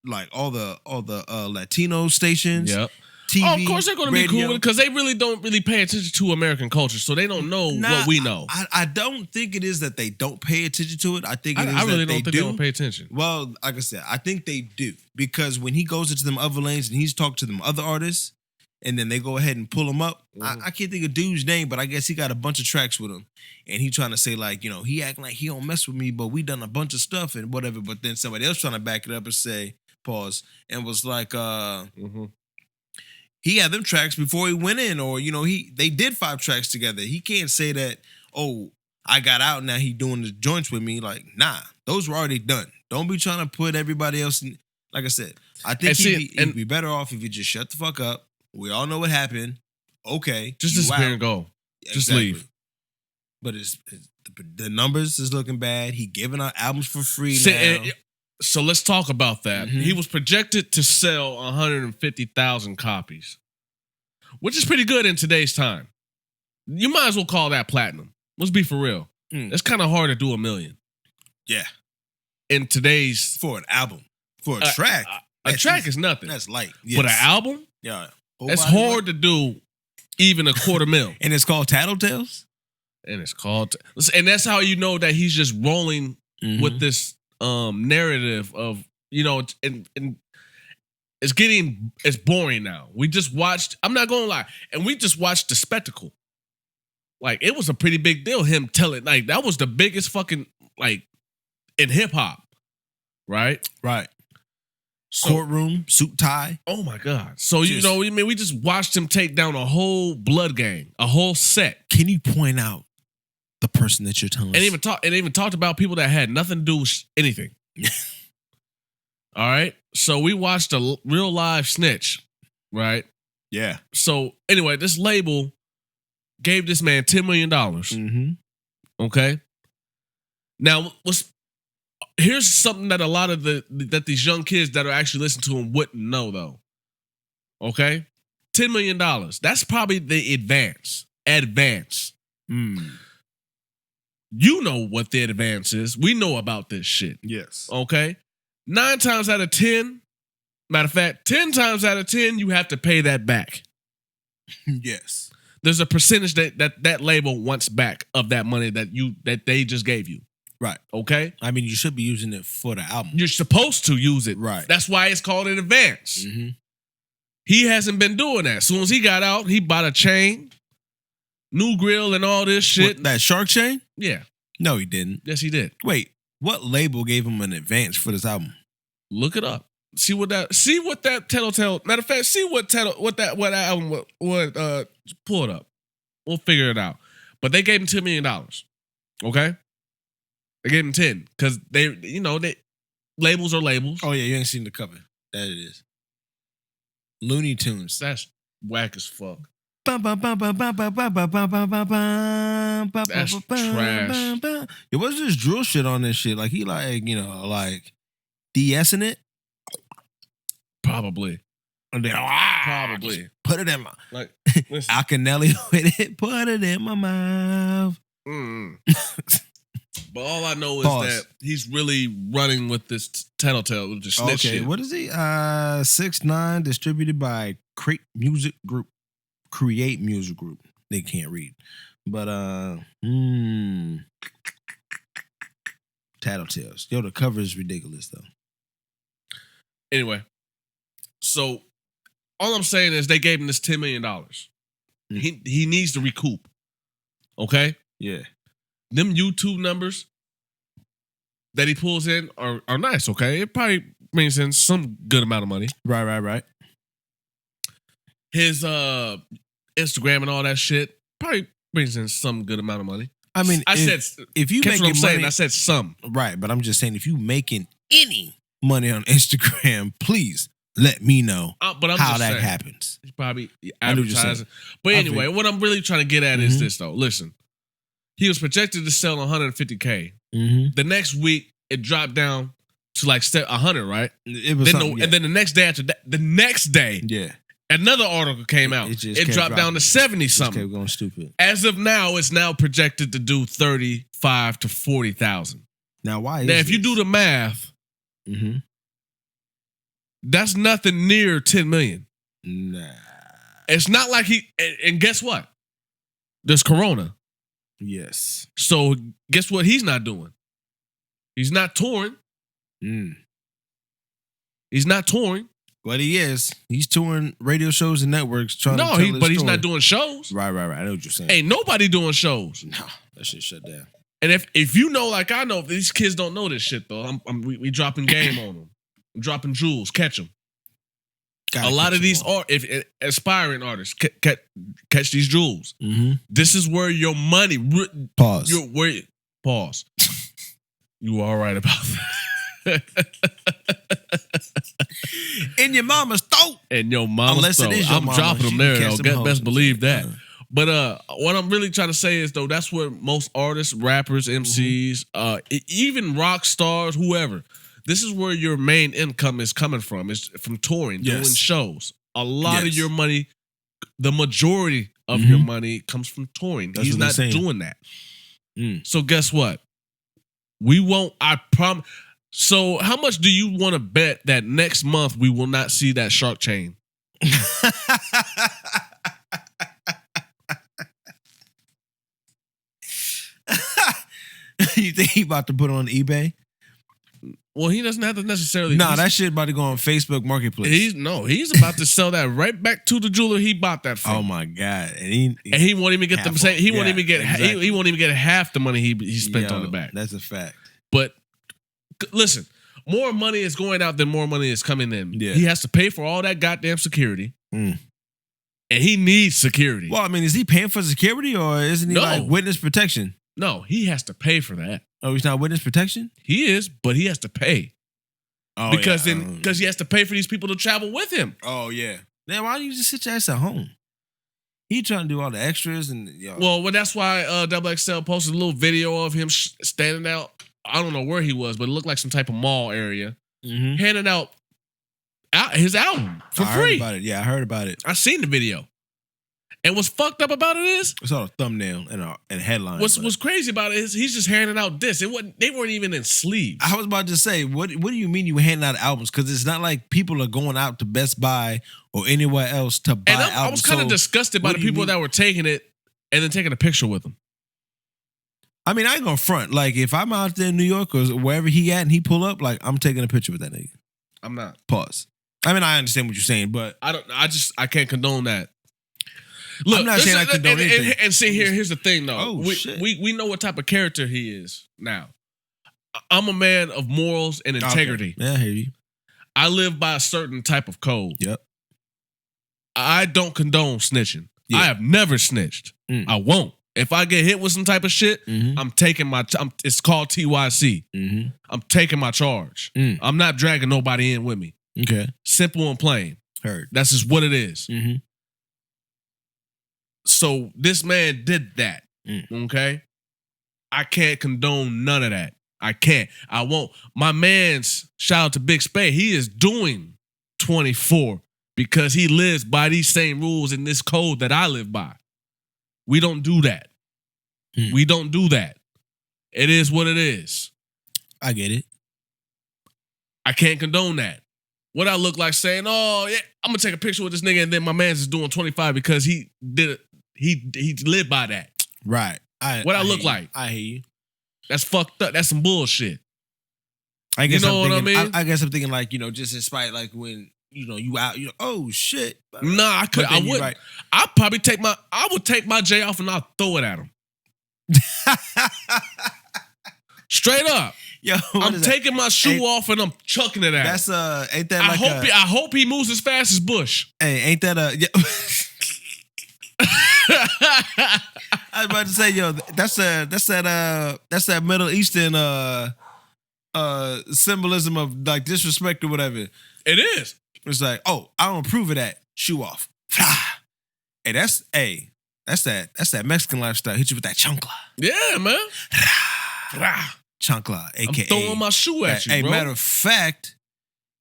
Speaker 2: like all the Latino stations.
Speaker 1: Yep.
Speaker 2: TV,
Speaker 1: of course they're going to be cool with it because they really don't really pay attention to American culture, so they don't know what we know.
Speaker 2: I don't think it is that they don't pay attention to it. I think it is
Speaker 1: I really
Speaker 2: that
Speaker 1: don't think they don't pay attention.
Speaker 2: Well, like I said, I think they do because when he goes into them other lanes and he's talking to them other artists, and then they go ahead and pull him up. Mm-hmm. I can't think of dude's name, but I guess he got a bunch of tracks with him, and he trying to say like, he acting like he don't mess with me, but we done a bunch of stuff and whatever. But then somebody else trying to back it up and say pause and was like, he had them tracks before he went in, or they did 5 tracks together. He can't say that, oh, I got out now he doing the joints with me. Like, nah, those were already done. Don't be trying to put everybody else in. Like I said, I think he'd be better off if you just shut the fuck up. We all know what happened. Okay,
Speaker 1: just disappear and go. Just leave.
Speaker 2: But the numbers is looking bad. He giving out albums for free now.
Speaker 1: So let's talk about that. Mm-hmm. He was projected to sell 150,000 copies, which is pretty good in today's time. You might as well call that platinum. Let's be for real. It's kind of hard to do 1 million.
Speaker 2: Yeah.
Speaker 1: In today's...
Speaker 2: For an album. For a track.
Speaker 1: A track is nothing.
Speaker 2: That's light. Yes.
Speaker 1: But an album?
Speaker 2: Yeah.
Speaker 1: It's hard to do even $250,000.
Speaker 2: And it's called Tattletales?
Speaker 1: And it's called... And that's how you know that he's just rolling with this... narrative of and it's boring now. We just watched, I'm not gonna lie, and we just watched the spectacle. Like, it was a pretty big deal, him telling, like, that was the biggest fucking, like, in hip-hop. Right? So,
Speaker 2: courtroom, suit tie.
Speaker 1: Oh my God. So we just watched him take down a whole blood gang, a whole set.
Speaker 2: Can you point out the person that you're telling us?
Speaker 1: And even talked about people that had nothing to do with anything. All right? So we watched a real live snitch, right?
Speaker 2: Yeah.
Speaker 1: So anyway, this label gave this man $10 million. Mm-hmm. Okay? Now, here's something that a lot of that these young kids that are actually listening to him wouldn't know, though. Okay? $10 million. That's probably the advance. You know what the advance is. We know about this shit.
Speaker 2: Yes.
Speaker 1: Okay? 9 times out of 10, matter of fact, 10 times out of 10, you have to pay that back.
Speaker 2: Yes.
Speaker 1: There's a percentage that label wants back of that money that they just gave you.
Speaker 2: Right.
Speaker 1: Okay?
Speaker 2: I mean, you should be using it for the album.
Speaker 1: You're supposed to use it.
Speaker 2: Right.
Speaker 1: That's why it's called an advance. Mm-hmm. He hasn't been doing that. As soon as he got out, he bought a chain, new grill, and all this shit.
Speaker 2: What, that shark chain?
Speaker 1: Yeah.
Speaker 2: No, he didn't.
Speaker 1: Yes, he did.
Speaker 2: Wait, what label gave him an advance for this album?
Speaker 1: Look it up. See what that Tattletale. Matter of fact, see what album would pull it up. We'll figure it out. But they gave him $10 million. Okay? They gave him 10 because they labels are labels.
Speaker 2: Oh yeah, you ain't seen the cover. That it is. Looney Tunes.
Speaker 1: That's whack as fuck.
Speaker 2: That's
Speaker 1: trash.
Speaker 2: It was this drill shit on this shit. Like he like DS-ing it.
Speaker 1: Probably.
Speaker 2: And then
Speaker 1: probably
Speaker 2: put it in my
Speaker 1: like
Speaker 2: Akinelli with it. Put it in my mouth.
Speaker 1: But all I know is that he's really running with this Tattletale with the snitch shit.
Speaker 2: What is he? 6ix9ine, distributed by Create Music Group. They can't read. But Tattletales. Yo, the cover is ridiculous though.
Speaker 1: Anyway, so all I'm saying is they gave him this $10 million. He needs to recoup. Okay?
Speaker 2: Yeah.
Speaker 1: Them YouTube numbers that he pulls in are nice, okay? It probably brings in some good amount of money.
Speaker 2: Right.
Speaker 1: His Instagram and all that shit probably brings in some good amount of money.
Speaker 2: I mean, if you making money,
Speaker 1: I said some.
Speaker 2: Right, but I'm just saying if you making any money on Instagram, please let me know how that happens.
Speaker 1: He's probably advertising. But anyway, what I'm really trying to get at is this though. Listen, he was projected to sell 150K. Mm-hmm. The next week, it dropped down to like 100, right?
Speaker 2: It was
Speaker 1: and then the next day after that,
Speaker 2: yeah,
Speaker 1: another article came out. It dropped down to 70 something.
Speaker 2: Kept going stupid.
Speaker 1: As of now, it's now projected to do 35 to 40,000.
Speaker 2: Now, why?
Speaker 1: Now, if you do the math, That's nothing near 10 million.
Speaker 2: Nah.
Speaker 1: It's not like and guess what? There's Corona.
Speaker 2: Yes.
Speaker 1: So guess what he's not doing? He's not touring. He's not touring.
Speaker 2: But he is. He's touring radio shows and networks trying to tell his
Speaker 1: but
Speaker 2: story.
Speaker 1: He's not doing shows.
Speaker 2: Right. I know what you're saying.
Speaker 1: Ain't nobody doing shows.
Speaker 2: No, that shit shut down.
Speaker 1: And if you know, like I know, these kids don't know this shit though. We dropping game on them. I'm dropping jewels. Catch them. A lot of these aspiring artists catch these jewels. Mm-hmm. This is where your money.
Speaker 2: Pause.
Speaker 1: Pause. You all right about that?
Speaker 2: In your mama's throat.
Speaker 1: In your mama's throat. I'm dropping them there though. Best believe that. But what I'm really trying to say is though, that's where most artists, rappers, MCs, even rock stars, whoever. This is where your main income is coming from. It's from touring, doing shows. A lot of your money, the majority of your money comes from touring. He's not doing that. So guess what? We won't, I promise. So how much do you want to bet that next month we will not see that shark chain?
Speaker 2: You think he about to put it on eBay?
Speaker 1: Well, he doesn't have to necessarily.
Speaker 2: Nah, that shit about to go on Facebook Marketplace.
Speaker 1: He's about to sell that right back to the jeweler he bought that from.
Speaker 2: Oh my god! And
Speaker 1: he won't even get he won't even get he won't even get half the money he spent on the back.
Speaker 2: That's a fact.
Speaker 1: But listen, more money is going out than more money is coming in.
Speaker 2: Yeah.
Speaker 1: He has to pay for all that goddamn security. And he needs security.
Speaker 2: Well, I mean, is he paying for security or isn't he like witness protection?
Speaker 1: No, he has to pay for that.
Speaker 2: Oh, he's not witness protection?
Speaker 1: He is, but he has to pay. Oh, because he has to pay for these people to travel with him.
Speaker 2: Oh, yeah. Then why don't you just sit your ass at home? He trying to do all the extras and
Speaker 1: Well, that's why XXL posted a little video of him standing out. I don't know where he was, but it looked like some type of mall area, handing out his album for free.
Speaker 2: I heard about it. Yeah, I heard about it.
Speaker 1: I seen the video. And what's fucked up about it is
Speaker 2: it's all a thumbnail and a headline.
Speaker 1: What's crazy about it is he's just handing out this. They weren't even in sleeves.
Speaker 2: I was about to say, what do you mean you were handing out albums? Because it's not like people are going out to Best Buy or anywhere else to buy albums.
Speaker 1: I was kind of disgusted by the people that were taking it and then taking a picture with them.
Speaker 2: I mean, I ain't gonna front. Like, if I'm out there in New York or wherever he at and he pull up, like, I'm taking a picture with that nigga.
Speaker 1: I'm not.
Speaker 2: Pause. I mean, I understand what you're saying, but
Speaker 1: I can't condone that. Look,
Speaker 2: I'm not saying I condone anything.
Speaker 1: And see, here's the thing, though.
Speaker 2: Oh, shit.
Speaker 1: We know what type of character he is now. I'm a man of morals and integrity.
Speaker 2: Okay. Yeah, I hear you.
Speaker 1: I live by a certain type of code.
Speaker 2: Yep.
Speaker 1: I don't condone snitching. Yeah. I have never snitched. I won't. If I get hit with some type of shit, I'm taking it's called TYC. I'm taking my charge. I'm not dragging nobody in with me.
Speaker 2: Okay.
Speaker 1: Simple and plain.
Speaker 2: Heard.
Speaker 1: That's just what it is. So this man did that. Okay? I can't condone none of that. I can't. I won't. My man's, shout out to Big Spade, he is doing 24 because he lives by these same rules in this code that I live by. We don't do that. We don't do that. It is what it is.
Speaker 2: I get it.
Speaker 1: I can't condone that. What I look like saying, oh, yeah, I'm going to take a picture with this nigga and then my man's is doing 25 because he did it. He lived by that.
Speaker 2: Right.
Speaker 1: I look like.
Speaker 2: I hear you.
Speaker 1: That's fucked up. That's some bullshit.
Speaker 2: I guess I guess I'm thinking like, just in spite like when, you out, oh shit.
Speaker 1: Nah, I wouldn't. Right. I would take my J off and I'll throw it at him. Straight up. Yo, I'm taking my shoe off and I'm chucking it at him.
Speaker 2: That's ain't that like
Speaker 1: I hope he moves as fast as Bush.
Speaker 2: Hey, ain't that I was about to say, yo, that's that Middle Eastern symbolism of like disrespect or whatever.
Speaker 1: It is.
Speaker 2: It's like, oh, I don't approve of that. Shoe off. Hey, that's that Mexican lifestyle. Hit you with that chancla.
Speaker 1: Yeah, man.
Speaker 2: Chancla, aka
Speaker 1: I'm throwing my shoe at you, bro.
Speaker 2: Matter of fact,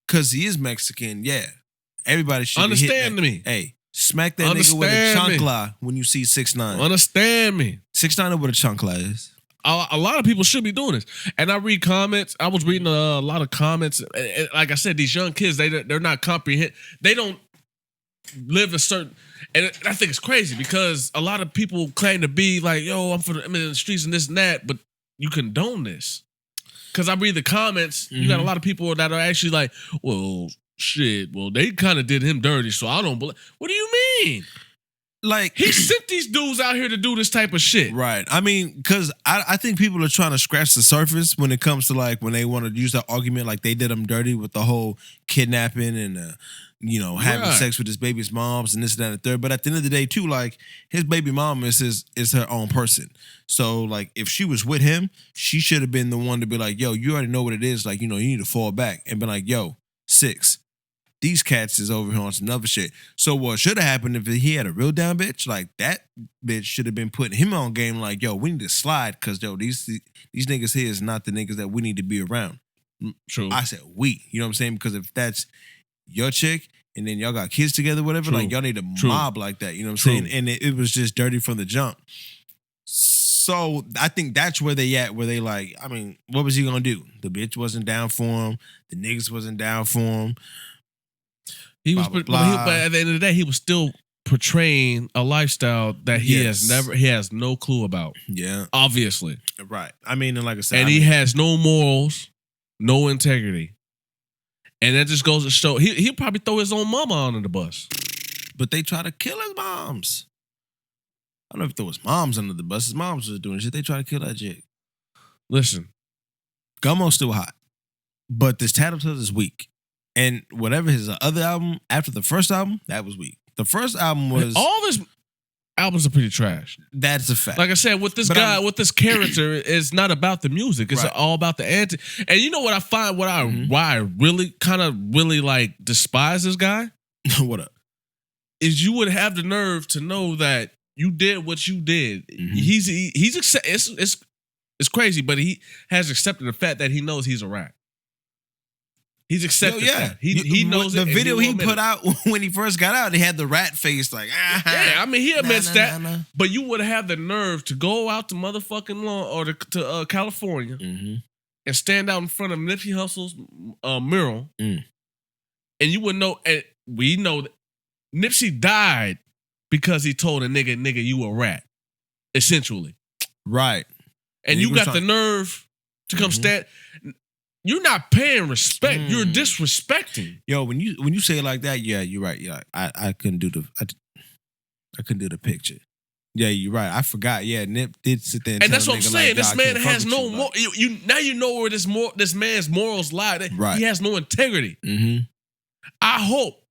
Speaker 2: because he is Mexican, yeah. Everybody should
Speaker 1: understand me.
Speaker 2: Hey, smack that nigga with a chancla when you see 6ix9ine.
Speaker 1: Understand me.
Speaker 2: 6ix9ine know what a chancla is.
Speaker 1: a lot of people should be doing this. And I read comments. I was reading a lot of comments. And like I said, these young kids, they're not comprehend. They don't live a certain. And I think it's crazy because a lot of people claim to be like, yo, I'm in the streets and this and that, but you condone this. Because I read the comments, you got a lot of people that are actually like, well, shit, well, they kind of did him dirty, so I don't believe. What do you mean?
Speaker 2: Like,
Speaker 1: he sent these dudes out here to do this type of shit.
Speaker 2: Right. I mean, because I think people are trying to scratch the surface when it comes to like when they want to use that argument like they did him dirty with the whole kidnapping and having sex with his baby's moms and this, that, and the third. But at the end of the day, too, like his baby mom is her own person. So like if she was with him, she should have been the one to be like, yo, you already know what it is. Like, you need to fall back and be like, yo, 6. These cats is over here on some other shit. So what should have happened if he had a real down bitch? Like that bitch should have been putting him on game. Like, yo, we need to slide because yo, these niggas here is not the niggas that we need to be around.
Speaker 1: True.
Speaker 2: I said we. You know what I'm saying? Because if that's your chick and then y'all got kids together, whatever, like y'all need to mob like that. You know what I'm saying? And it was just dirty from the jump. So I think that's where they at. Where they like, I mean, what was he gonna do? The bitch wasn't down for him. The niggas wasn't down for him.
Speaker 1: He was, but at the end of the day, he was still portraying a lifestyle that he has no clue about.
Speaker 2: Yeah,
Speaker 1: obviously,
Speaker 2: right. I mean, and like I said,
Speaker 1: he has no morals, no integrity, and that just goes to show he'll probably throw his own mama under the bus.
Speaker 2: But they try to kill his moms. I don't know if there was moms under the bus. His moms was doing shit. They try to kill that chick.
Speaker 1: Listen,
Speaker 2: Gummo's still hot, but this Tattletale is weak. And whatever his other album, after the first album, that was weak. The first album was...
Speaker 1: All his albums are pretty trash.
Speaker 2: That's a fact.
Speaker 1: Like I said, with this with this character, it's not about the music. It's all about the anti... And you know what I find, why I really like despise this guy?
Speaker 2: What up?
Speaker 1: Is you would have the nerve to know that you did what you did. It's crazy, but he has accepted the fact that he knows he's a rat. He's accepted that. He knows
Speaker 2: the
Speaker 1: it. The
Speaker 2: video he put out when he first got out, he had the rat face like,
Speaker 1: yeah, I mean, he admits that. But you would have the nerve to go out to motherfucking lawn or to California and stand out in front of Nipsey Hussle's mural. And you would know, and we know that Nipsey died because he told a nigga, you a rat. Essentially.
Speaker 2: Right.
Speaker 1: And you got the nerve to come stand... You're not paying respect. You're disrespecting.
Speaker 2: Yo, when you say it like that, yeah, you're right. Yeah, I couldn't do I couldn't do the picture. Yeah, you're right. I forgot. Yeah, Nip did sit there and
Speaker 1: that's what I'm saying.
Speaker 2: Like,
Speaker 1: this man has no more. Now you know where this man's morals lie. Right. He has no integrity. I hope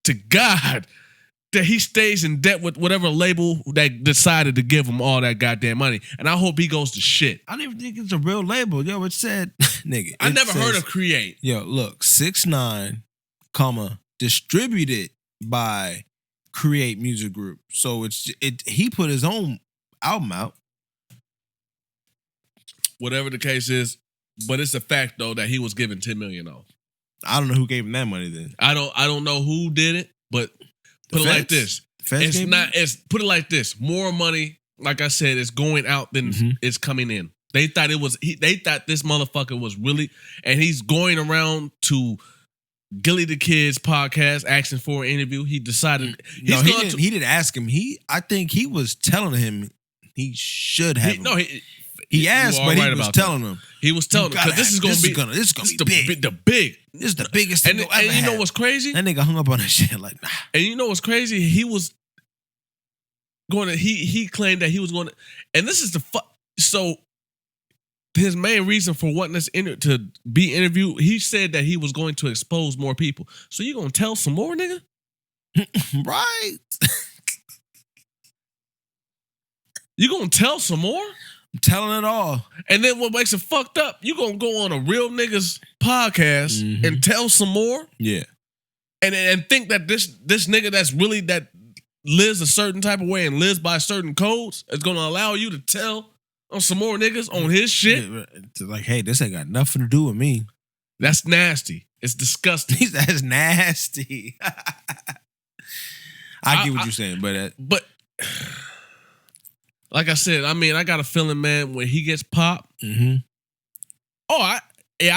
Speaker 1: to God that he stays in debt with whatever label that decided to give him all that goddamn money. And I hope he goes to shit.
Speaker 2: I don't even think it's a real label. Yo, it said, nigga.
Speaker 1: I never heard of Create.
Speaker 2: Yo, look, 6ix9ine, distributed by Create Music Group. So he put his own album out.
Speaker 1: Whatever the case is, but it's a fact though that he was given $10 million off.
Speaker 2: I don't know who gave him that money then.
Speaker 1: I don't know who did it, but put it like this. Put it like this. More money, like I said, is going out than is coming in. They thought this motherfucker was really, and he's going around to Gilly the Kid's podcast asking for an interview. He decided
Speaker 2: he didn't ask him. I think he was telling him he should have. He asked, but he was telling him.
Speaker 1: He was telling him because this is gonna be
Speaker 2: big. This is the biggest thing.
Speaker 1: And you know what's crazy?
Speaker 2: That nigga hung up on that shit like, nah.
Speaker 1: And you know what's crazy? He was going to. He claimed that he was going to. And this is so. His main reason for wanting this to be interviewed, he said that he was going to expose more people. So you gonna tell some more, nigga?
Speaker 2: Right.
Speaker 1: You gonna tell some more?
Speaker 2: I'm telling it all.
Speaker 1: And then what makes it fucked up, you gonna go on a real nigga's podcast and tell some more?
Speaker 2: Yeah.
Speaker 1: And think that this nigga that lives a certain type of way and lives by certain codes is gonna allow you to tell on some more niggas on his shit?
Speaker 2: Like, hey, this ain't got nothing to do with me.
Speaker 1: That's nasty. It's disgusting.
Speaker 2: That's nasty. I get what you're saying, but
Speaker 1: like I said, I mean, I got a feeling, man, when he gets popped.
Speaker 2: Mm-hmm.
Speaker 1: I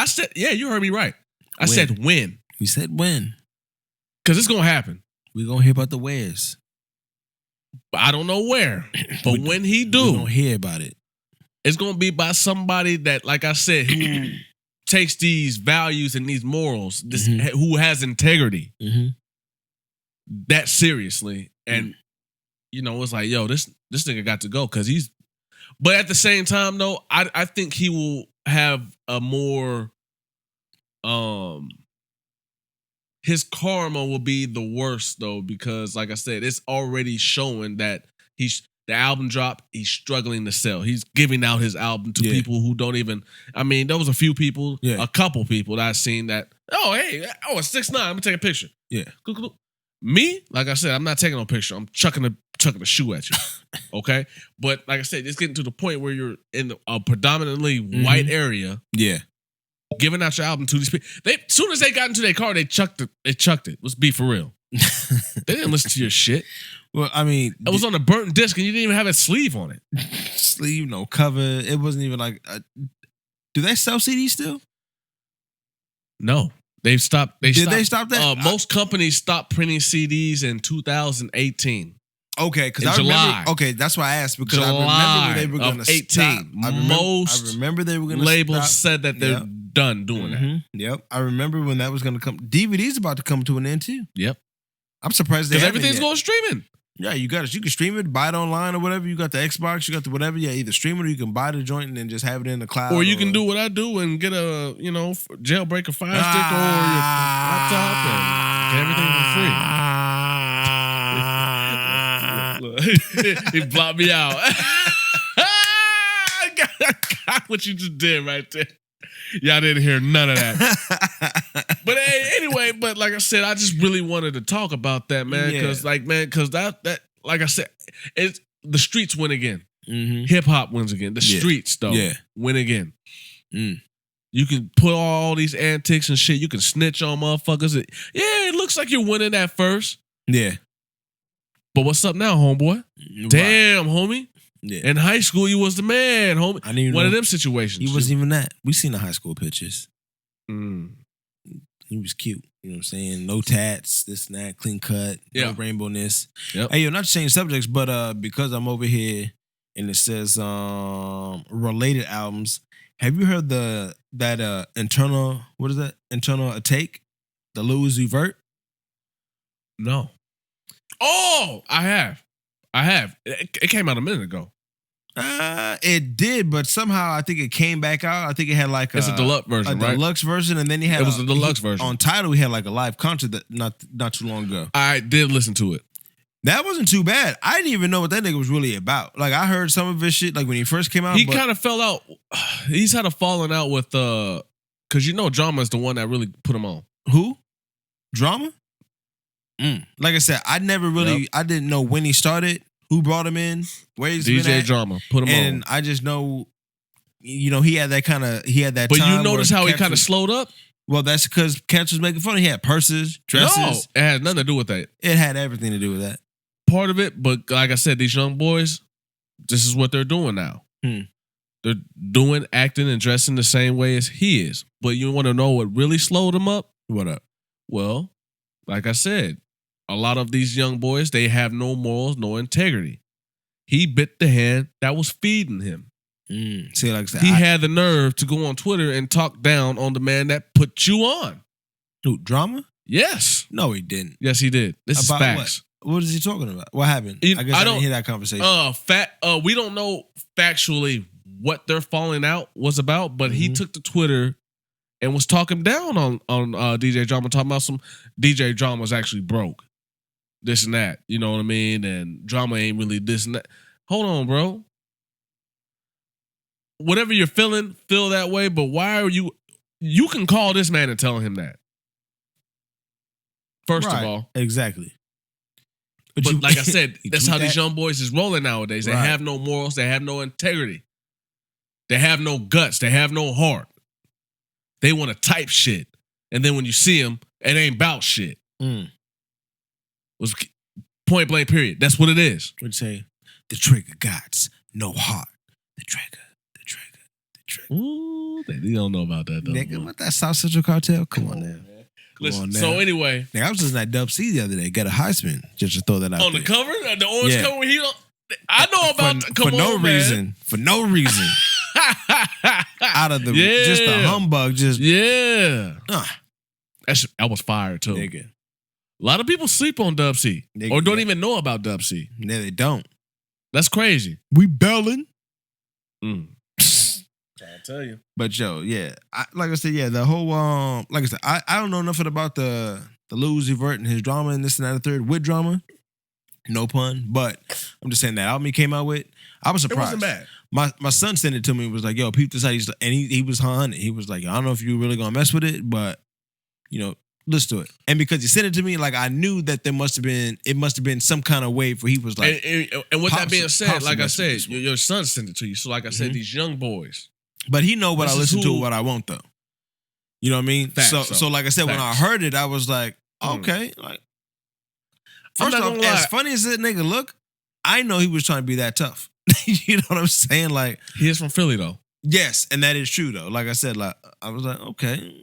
Speaker 1: said, you heard me right. I said when.
Speaker 2: You said when.
Speaker 1: Because it's going to happen.
Speaker 2: We're going to hear about the where's.
Speaker 1: But I don't know where. But when he do.
Speaker 2: We're going to hear about it.
Speaker 1: It's going to be by somebody that, like I said, who takes these values and these morals, who has integrity that seriously. And, it's like, yo, this nigga got to go because he's. But at the same time, though, I think he will have a more. His karma will be the worst, though, because, like I said, it's already showing that the album drop, he's struggling to sell. He's giving out his album to people who don't even. I mean, there was a few people, a couple people that I seen that. It's 6ix9ine. I'm gonna take a picture.
Speaker 2: Yeah.
Speaker 1: Me, like I said, I'm not taking no picture. I'm chucking a shoe at you. Okay, but like I said, it's getting to the point where you're in a predominantly white area.
Speaker 2: Yeah.
Speaker 1: Giving out your album to these people. As soon as they got into their car, they chucked it. Let's be for real. They didn't listen to your shit.
Speaker 2: Well, I mean,
Speaker 1: it was on a burnt disc, and you didn't even have a sleeve on it.
Speaker 2: Sleeve, no cover. It wasn't even like. Do they sell CDs still?
Speaker 1: No, they've stopped. They
Speaker 2: stop that?
Speaker 1: Most companies stopped printing CDs in 2018.
Speaker 2: Okay, because I remember. Okay, that's why I asked because I remember they were going to 18. Stop. I remember they were going to.
Speaker 1: Labels said that they're done doing that.
Speaker 2: Yep, I remember when that was going to come. DVD's about to come to an end too.
Speaker 1: Yep,
Speaker 2: I'm surprised they haven't
Speaker 1: everything's going streaming.
Speaker 2: Yeah, you got it. You can stream it, buy it online or whatever. You got the Xbox, you got the whatever. Yeah, either stream it or you can buy the joint and then just have it in the cloud.
Speaker 1: Or you can do what I do and get a jailbreak a Fire Stick or your laptop and get everything for free. He blocked me out. I got what you just did right there. Y'all didn't hear none of that. But anyway, like I said, I just really wanted to talk about that, man. Because that, like I said, it's the streets win again. Hip hop wins again. The streets, though, win again. You can put all these antics and shit. You can snitch on motherfuckers. It looks like you're winning at first.
Speaker 2: Yeah.
Speaker 1: But what's up now, homeboy? Damn, homie. Yeah. In high school, you was the man, homie.
Speaker 2: I didn't even
Speaker 1: One of them situations.
Speaker 2: He wasn't even that. We seen the high school pictures. He was cute. You know what I'm saying? No tats, this and that, clean cut, no rainbowness. Yep. Hey, not to change subjects, but because I'm over here and it says related albums, have you heard that internal, what is that? Internal Take? The Lil Uzi Vert?
Speaker 1: No. Oh, I have. It came out a minute ago.
Speaker 2: It did, but somehow I think it came back out. I think it had like
Speaker 1: it's a deluxe version, right?
Speaker 2: Deluxe version, and then he had
Speaker 1: it was a deluxe version.
Speaker 2: On Tidal, he had like a live concert that not too long ago.
Speaker 1: I did listen to it.
Speaker 2: That wasn't too bad. I didn't even know what that nigga was really about. Like I heard some of his shit, like when he first came out.
Speaker 1: He kind of fell out. He's had a falling out with because Drama is the one that really put him on.
Speaker 2: Who? Drama? Like I said, I never really, I didn't know when he started, who brought him in, where he's been at.
Speaker 1: DJ Drama, put him on.
Speaker 2: And I just know, he had that
Speaker 1: But
Speaker 2: time.
Speaker 1: You notice how he kind of slowed up?
Speaker 2: Well, that's because Cats was making fun. He had purses, dresses.
Speaker 1: No, it had nothing to do with that.
Speaker 2: It had everything to do with that.
Speaker 1: Part of it, but like I said, these young boys, this is what they're doing now. They're doing, acting, and dressing the same way as he is. But you want to know what really slowed him up?
Speaker 2: What up?
Speaker 1: Well, like I said, a lot of these young boys, they have no morals, no integrity. He bit the hand that was feeding him.
Speaker 2: See, like I said,
Speaker 1: he had the nerve to go on Twitter and talk down on the man that put you on.
Speaker 2: Who, Drama?
Speaker 1: Yes.
Speaker 2: No, he didn't.
Speaker 1: Yes, he did. This is facts.
Speaker 2: What is he talking about? What happened? I guess I didn't hear that conversation.
Speaker 1: We don't know factually what their falling out was about, but he took to Twitter and was talking down on DJ Drama, talking about some DJ Drama was actually broke. This and that. You know what I mean? And Drama ain't really this and that. Hold on, bro. Whatever you're feeling, feel that way, but why are you can call this man and tell him that. First of all.
Speaker 2: Exactly.
Speaker 1: But like I said, that's how these young boys is rolling nowadays. They have no morals. They have no integrity. They have no guts. They have no heart. They want to type shit. And then when you see them, it ain't about shit. Was point blank period. That's what it is.
Speaker 2: What'd you say? The trigger gods. no heart. The trigger.
Speaker 1: Ooh, you don't know about that, though.
Speaker 2: Nigga, what that South Central Cartel? Come on, now.
Speaker 1: Listen, so anyway.
Speaker 2: Nigga, I was listening to Dub C the other day. Got a Heisman. Just to throw that out
Speaker 1: on
Speaker 2: there.
Speaker 1: The cover? The orange cover? I know about...
Speaker 2: For no reason. Out of the... Just the humbug. Just...
Speaker 1: Yeah. That was fire, too.
Speaker 2: Nigga.
Speaker 1: A lot of people sleep on Dub C. Nigga, or don't even know about Dub C.
Speaker 2: No, they don't.
Speaker 1: That's crazy.
Speaker 2: We belling.
Speaker 1: I'll tell you.
Speaker 2: But yo, yeah. Like I said, yeah, the whole like I said, I don't know nothing about the Lil Uzi Vert and his drama and this and that and the third with drama. No pun. But I'm just saying that album he came out with, I was surprised.
Speaker 1: It wasn't bad.
Speaker 2: My son sent it to me and was like, yo, peep this out. And he was hunting. He was like, I don't know if you really gonna mess with it, but you know, listen to it. And because he sent it to me, like I knew that it must have been some kind of wave where he was like.
Speaker 1: And with that being said, like I said, your son sent it to you. So like I said, these young boys.
Speaker 2: But he know what I listen to, what I want though. You know what I mean? So like I said, when I heard it, I was like, okay, like. First off, as funny as that nigga look, I know he was trying to be that tough. You know what I'm saying? Like
Speaker 1: he is from Philly though.
Speaker 2: Yes, and that is true though. Like I said, like I was like, okay.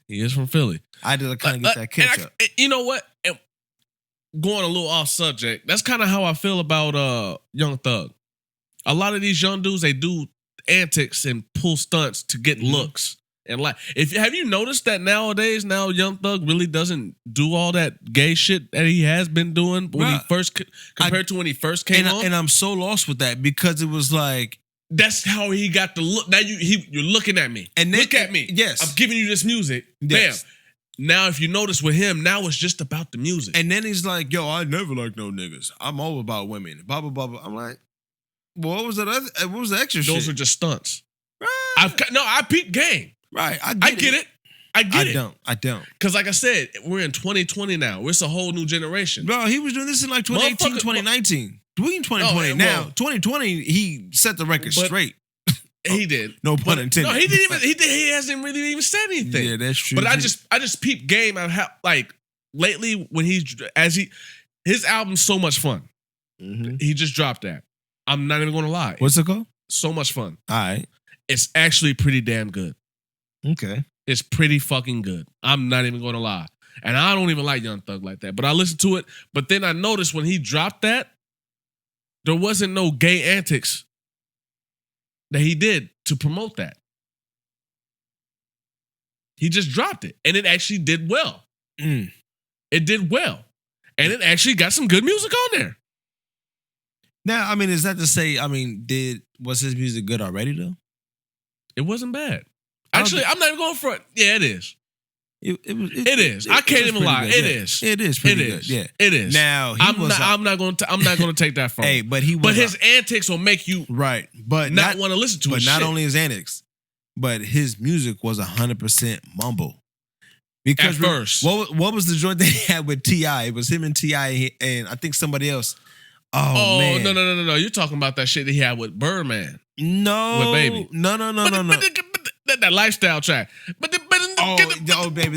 Speaker 1: He is from Philly.
Speaker 2: I did kind of get that catch up.
Speaker 1: You know what? And going a little off subject, that's kind of how I feel about Young Thug. A lot of these young dudes, they do antics and pull stunts to get looks. And like, have you noticed that nowadays, Young Thug really doesn't do all that gay shit that he has been doing when he first compared to when he first came on?
Speaker 2: And I'm so lost with that because it was like
Speaker 1: that's how he got the look. Now you're looking at me. And look at me.
Speaker 2: Yes,
Speaker 1: I'm giving you this music. Yes. Bam. Now, if you notice with him, now it's just about the music.
Speaker 2: And then he's like, "Yo, I never liked no niggas. I'm all about women." Blah blah blah blah. I'm like, well, what was that? What was the extra shit?
Speaker 1: Those are just stunts.
Speaker 2: Right.
Speaker 1: I peep game.
Speaker 2: Right. I get it.
Speaker 1: I don't.
Speaker 2: Because
Speaker 1: like I said, we're in 2020 now. It's a whole new generation.
Speaker 2: Bro, he was doing this in like 2018, 2019. We in 2020 now. 2020, he set the record straight.
Speaker 1: He did.
Speaker 2: No pun intended.
Speaker 1: No, he didn't even. He hasn't really even said anything.
Speaker 2: Yeah, that's true.
Speaker 1: But I just peep game on how like lately when his album's so much fun. Mm-hmm. He just dropped that. I'm not even going to lie.
Speaker 2: What's it called?
Speaker 1: So much fun.
Speaker 2: All right.
Speaker 1: It's actually pretty damn good.
Speaker 2: Okay.
Speaker 1: It's pretty fucking good. I'm not even going to lie. And I don't even like Young Thug like that. But I listened to it. But then I noticed when he dropped that, there wasn't no gay antics that he did to promote that. He just dropped it. And it actually did well. It did well. And it actually got some good music on there.
Speaker 2: Now, I mean, is that to say, was his music good already, though?
Speaker 1: It wasn't bad. Actually, I'm not even going for it. Yeah, it is. It is. I can't even lie. It is.
Speaker 2: It is pretty good. Yeah,
Speaker 1: it is.
Speaker 2: Now,
Speaker 1: I'm not going to take that from him.
Speaker 2: Hey, but
Speaker 1: his antics will make you
Speaker 2: but
Speaker 1: not want to listen to.
Speaker 2: But not only his antics, but his music was 100% mumble. Because
Speaker 1: at first,
Speaker 2: what was the joint that he had with T.I.? It was him and T.I. and I think somebody else. Oh man.
Speaker 1: No! You're talking about that shit that he had with Birdman.
Speaker 2: No,
Speaker 1: with Baby.
Speaker 2: No.
Speaker 1: That lifestyle track.
Speaker 2: Oh, baby.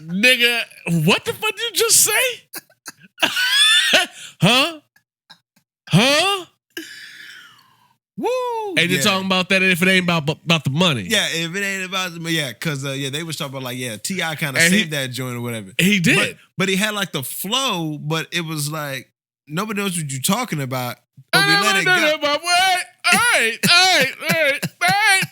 Speaker 1: Nigga, what the fuck did you just say? Huh?
Speaker 2: Woo!
Speaker 1: And you're talking about that if it ain't about the money.
Speaker 2: Yeah, if it ain't about the money, because they was talking about like, T.I. kind of saved that joint or whatever.
Speaker 1: He did.
Speaker 2: But he had like the flow, but it was like, nobody knows what you're talking about. But we let it go.
Speaker 1: All right,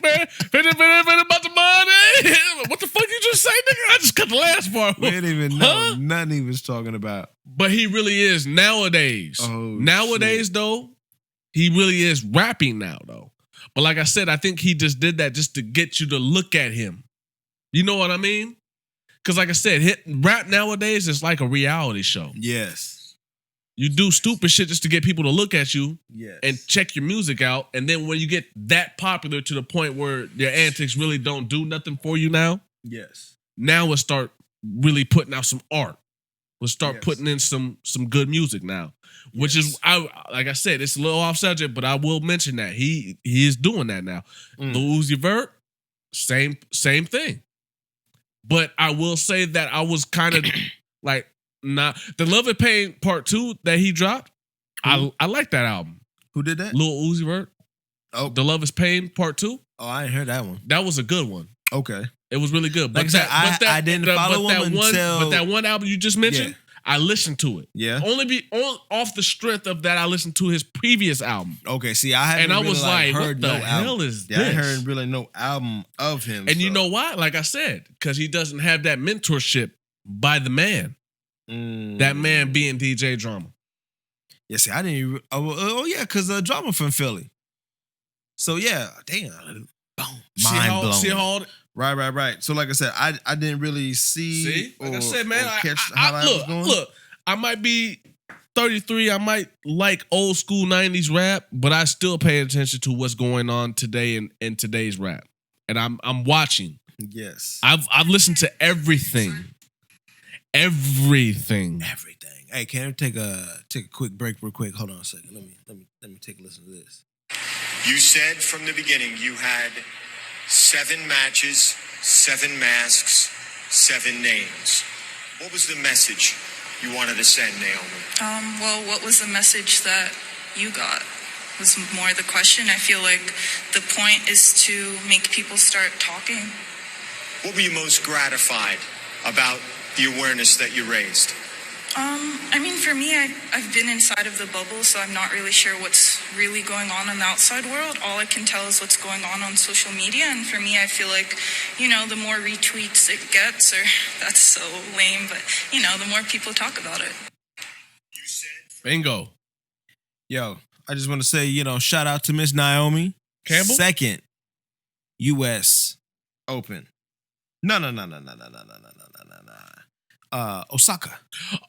Speaker 1: man. About the money. What the fuck you just say, nigga? I just cut the last part.
Speaker 2: We didn't even know nothing he was talking about.
Speaker 1: But he really is nowadays. Nowadays, though, he really is rapping now, though. But like I said, I think he just did that just to get you to look at him. You know what I mean? Because like I said, rap nowadays is like a reality show.
Speaker 2: Yes.
Speaker 1: You do stupid shit just to get people to look at you and check your music out. And then when you get that popular to the point where your antics really don't do nothing for you now.
Speaker 2: Yes.
Speaker 1: Now we'll start really putting out some art. We'll start putting in some good music now. Which is, like I said, it's a little off subject, but I will mention that. He is doing that now. Lil Uzi Vert, same thing. But I will say that I was kind of like, not the Love and Pain Part 2 that he dropped. I like that album.
Speaker 2: Who did that?
Speaker 1: Lil Uzi Vert.
Speaker 2: Oh,
Speaker 1: The Love Is Pain Part 2.
Speaker 2: Oh, I didn't hear that one.
Speaker 1: That was a good one.
Speaker 2: Okay.
Speaker 1: It was really good.
Speaker 2: Like I didn't follow him until...
Speaker 1: But that one album you just mentioned, I listened to it.
Speaker 2: Yeah.
Speaker 1: Off the strength of that, I listened to his previous album.
Speaker 2: Okay, see, I haven't really heard
Speaker 1: what the hell is this?
Speaker 2: I heard really no album of him.
Speaker 1: And you know why? Like I said, because he doesn't have that mentorship by the man. That man being DJ Drama.
Speaker 2: Yeah, see, I didn't even... Oh yeah, because Drama from Philly. So yeah, damn. Boom. Mind blown.
Speaker 1: See how
Speaker 2: Right. So like I said, I didn't really see.
Speaker 1: Like I said, man,
Speaker 2: look,
Speaker 1: I might be 33. I might like old school 90s rap, but I still pay attention to what's going on today in today's rap. And I'm watching.
Speaker 2: Yes.
Speaker 1: I've listened to everything. Everything.
Speaker 2: Hey, can I take a quick break real quick? Hold on a second. Let me take a listen to this.
Speaker 3: You said from the beginning you had 7 matches, 7 masks, 7 names. What was the message you wanted to send, Naomi?
Speaker 4: Well, what was the message that you got was more the question. I feel like the point is to make people start talking.
Speaker 3: What were you most gratified about the awareness that you raised?
Speaker 4: I mean, for me, I've been inside of the bubble, so I'm not really sure what's really going on in the outside world. All I can tell is what's going on social media, and for me, I feel like, the more retweets it gets, or that's so lame, but, the more people talk about it.
Speaker 1: Bingo.
Speaker 2: Yo, I just want to say, shout out to Miss Naomi
Speaker 1: Campbell.
Speaker 2: 2nd U.S. Open. No. Osaka.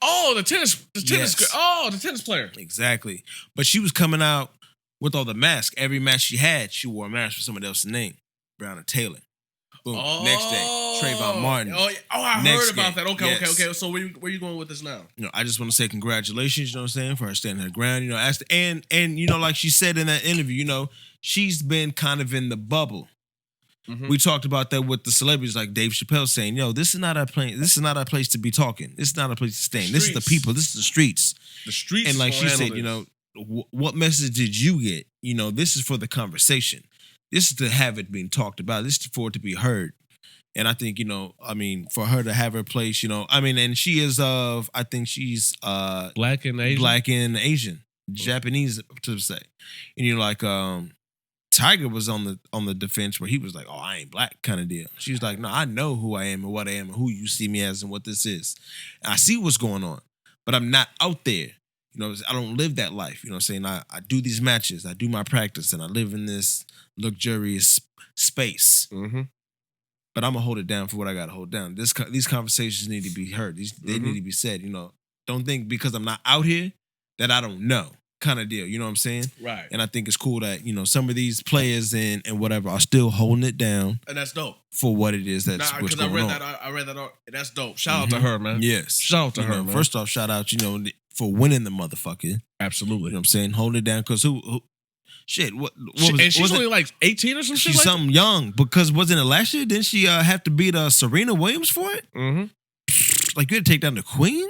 Speaker 1: Oh, the tennis.
Speaker 2: Yes.
Speaker 1: Oh, the tennis player.
Speaker 2: Exactly. But she was coming out with all the masks. Every match she had, she wore a mask with somebody else's name. Breonna Taylor. Boom. Next day, Trayvon Martin.
Speaker 1: I heard about that. Okay. So where you going with this now?
Speaker 2: I just want to say congratulations, you know what I'm saying, for her standing her ground. And like she said in that interview, she's been kind of in the bubble. Mm-hmm. We talked about that with the celebrities like Dave Chappelle saying, this is not our place. This is not our place to be talking. This is not our place to stay. This is the people. This is the streets.
Speaker 1: The streets.
Speaker 2: And like she said, what message did you get? This is for the conversation. This is to have it being talked about. This is for it to be heard. And I think, for her to have her place, and she is I think she's
Speaker 1: Black and
Speaker 2: Asian, Japanese to say. And Tiger was on the defense where he was like, "Oh, I ain't black," kind of deal. She was like, "No, I know who I am and what I am and who you see me as and what this is. And I see what's going on, but I'm not out there. I don't live that life. You know what I'm saying? I do these matches, I do my practice, and I live in this luxurious space.
Speaker 1: Mm-hmm.
Speaker 2: But I'm gonna hold it down for what I gotta hold down. These conversations need to be heard. They need to be said. Don't think because I'm not out here that I don't know." Kind of deal, you know what I'm saying?
Speaker 1: Right.
Speaker 2: And I think it's cool that, some of these players and whatever are still holding it down.
Speaker 1: And that's dope.
Speaker 2: For what it is that's what's going on.
Speaker 1: I read that. That's dope. Shout out to her, man.
Speaker 2: Yes.
Speaker 1: Shout out to her, man.
Speaker 2: First off, shout out, for winning the motherfucker.
Speaker 1: Absolutely.
Speaker 2: You know what I'm saying? Holding it down because who shit, what was
Speaker 1: and she's only like 18 or some shit.
Speaker 2: She's something young because wasn't it last year? Didn't she have to beat Serena Williams for it?
Speaker 1: Mm-hmm.
Speaker 2: Like you had to take down the queen?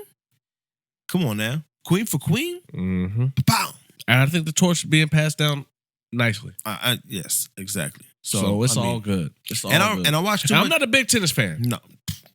Speaker 2: Come on now. Queen for queen?
Speaker 1: Mm-hmm.
Speaker 2: Pow!
Speaker 1: And I think the torch is being passed down nicely.
Speaker 2: Yes, exactly.
Speaker 1: So it's all good. It's all good.
Speaker 2: And I watched.
Speaker 1: I'm not a big tennis fan.
Speaker 2: No,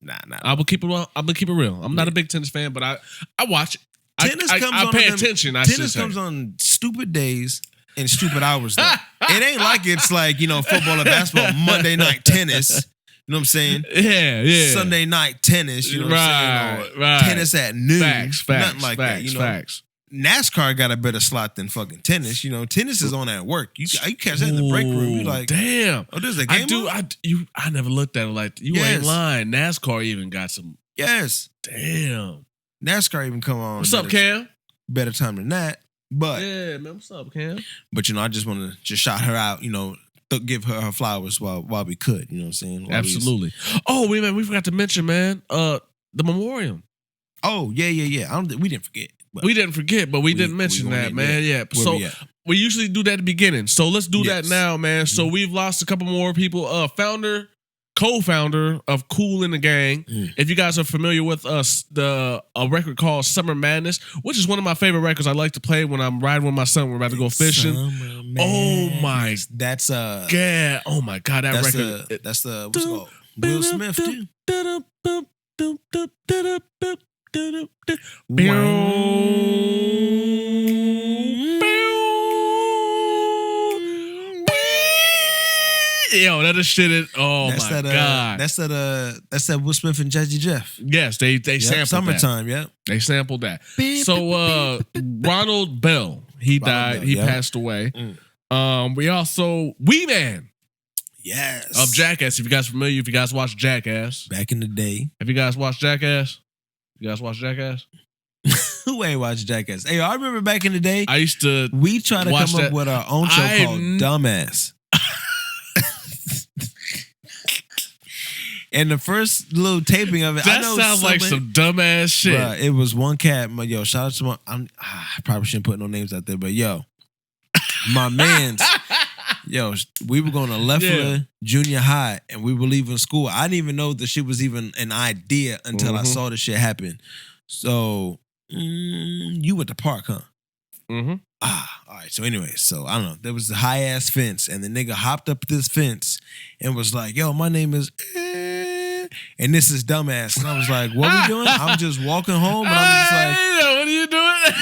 Speaker 2: nah.
Speaker 1: I will keep it real. I'm not a big tennis fan, but I watch.
Speaker 2: Tennis comes
Speaker 1: I
Speaker 2: on
Speaker 1: pay attention.
Speaker 2: Tennis comes on stupid days and stupid hours. Though. It ain't like it's like football or basketball Monday night tennis. You know what I'm saying?
Speaker 1: Yeah.
Speaker 2: Sunday night tennis. You know what I'm saying? Right. Tennis at noon.
Speaker 1: Facts.
Speaker 2: Nothing like that.
Speaker 1: Facts.
Speaker 2: NASCAR got a better slot than fucking tennis. Tennis is on at work. You catch that in the break room. You like,
Speaker 1: damn.
Speaker 2: Oh, there's a game.
Speaker 1: I never looked at it like you ain't lying. NASCAR even got some.
Speaker 2: Yes.
Speaker 1: Damn.
Speaker 2: NASCAR even come on.
Speaker 1: What's up, Cam?
Speaker 2: Better time than that. But
Speaker 1: yeah, man. What's up, Cam?
Speaker 2: But I just want to shout her out. Give her flowers while we could. You know what I'm saying?
Speaker 1: Absolutely. We forgot to mention, man. The memoriam.
Speaker 2: Oh yeah. We didn't forget.
Speaker 1: We didn't forget, but we didn't mention that, man. Yeah. So we usually do that at the beginning. So let's do that now, man. So we've lost a couple more people. Founder co-founder of Kool and the Gang. If you guys are familiar with a record called Summer Madness, which is one of my favorite records I like to play when I'm riding with my son. We're about to go fishing. Oh my,
Speaker 2: that's
Speaker 1: yeah. Oh my God, that record.
Speaker 2: That's the what's it called? Will Smith too.
Speaker 1: Yo, that shit is. Oh my God,
Speaker 2: that's that Will Smith and Jazzy Jeff.
Speaker 1: Yes, they sampled
Speaker 2: Summertime.
Speaker 1: that.
Speaker 2: Yep,
Speaker 1: they sampled that. So Ronald Bell, he died. He passed away. We also Wee Man.
Speaker 2: Yes,
Speaker 1: Of Jackass. If you guys are familiar, if you guys watch Jackass
Speaker 2: back in the day.
Speaker 1: Have you guys watched Jackass? You guys watch Jackass?
Speaker 2: Who ain't watched Jackass? Hey, I remember back in the day.
Speaker 1: I used to.
Speaker 2: We try to come up with our own show called Dumbass. And the first little taping of it,
Speaker 1: that sounds like some dumbass shit.
Speaker 2: Bruh, it was one cat. Yo, shout out to my. I probably shouldn't put no names out there, but yo, my man's. Yo, we were going to Leffler Junior High, and we were leaving school. I didn't even know the shit was even an idea until I saw the shit happen. So, you went to park, huh? All right. So anyway, I don't know. There was a high ass fence, and the nigga hopped up this fence and was like, "Yo, my name is." And this is Dumbass. And I was like, what we doing? I'm just walking home and I'm just like,
Speaker 1: what are you doing?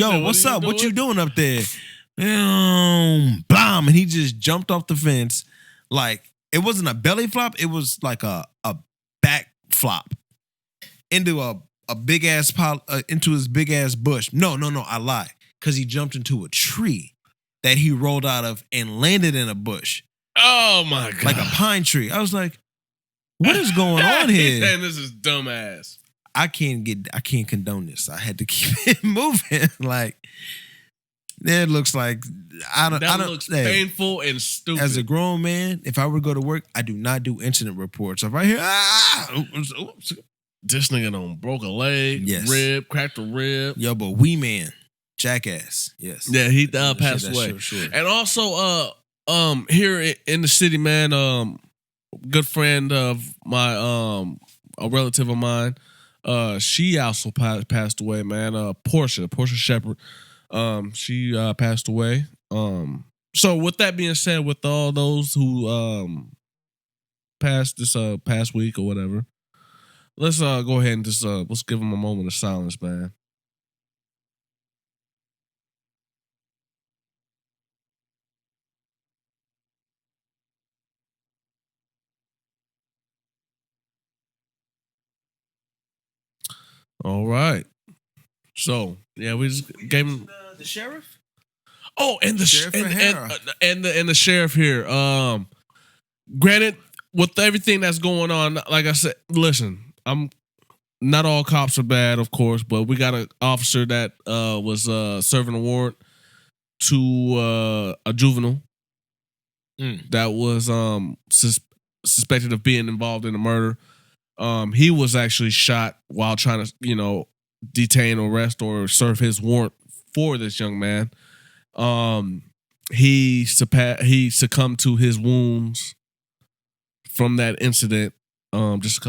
Speaker 2: Yo, what's up? What you doing up there? Blam. And he just jumped off the fence. Like, it wasn't a belly flop. It was like a back flop into a big ass pile, into his big ass bush. No, I lied. Because he jumped into a tree that he rolled out of and landed in a bush.
Speaker 1: Oh my God.
Speaker 2: Like a pine tree. I was like, what is going on here?
Speaker 1: Man, this is dumbass.
Speaker 2: I can't condone this. I had to keep it moving. Like, it looks like
Speaker 1: That looks painful and stupid.
Speaker 2: As a grown man, if I were to go to work, I do not do incident reports. If I hear
Speaker 1: this nigga done broke a leg, rib, cracked a rib.
Speaker 2: Yo, but Wee Man, Jackass. Yes.
Speaker 1: Yeah, he passed away. Sure. And also here in the city, man, good friend of my a relative of mine, she also passed away, man. Portia Shepherd. She passed away. So with that being said, with all those who passed this past week or whatever, let's go ahead and just let's give them a moment of silence, man. All right. So yeah, we just gave him
Speaker 2: the sheriff.
Speaker 1: Oh, and the sheriff and the sheriff here. Granted, with everything that's going on, like I said, listen, I'm not all cops are bad, of course, but we got an officer that was serving a warrant to a juvenile that was suspected of being involved in a murder. He was actually shot while trying to, detain, arrest, or serve his warrant for this young man. He succumbed to his wounds from that incident just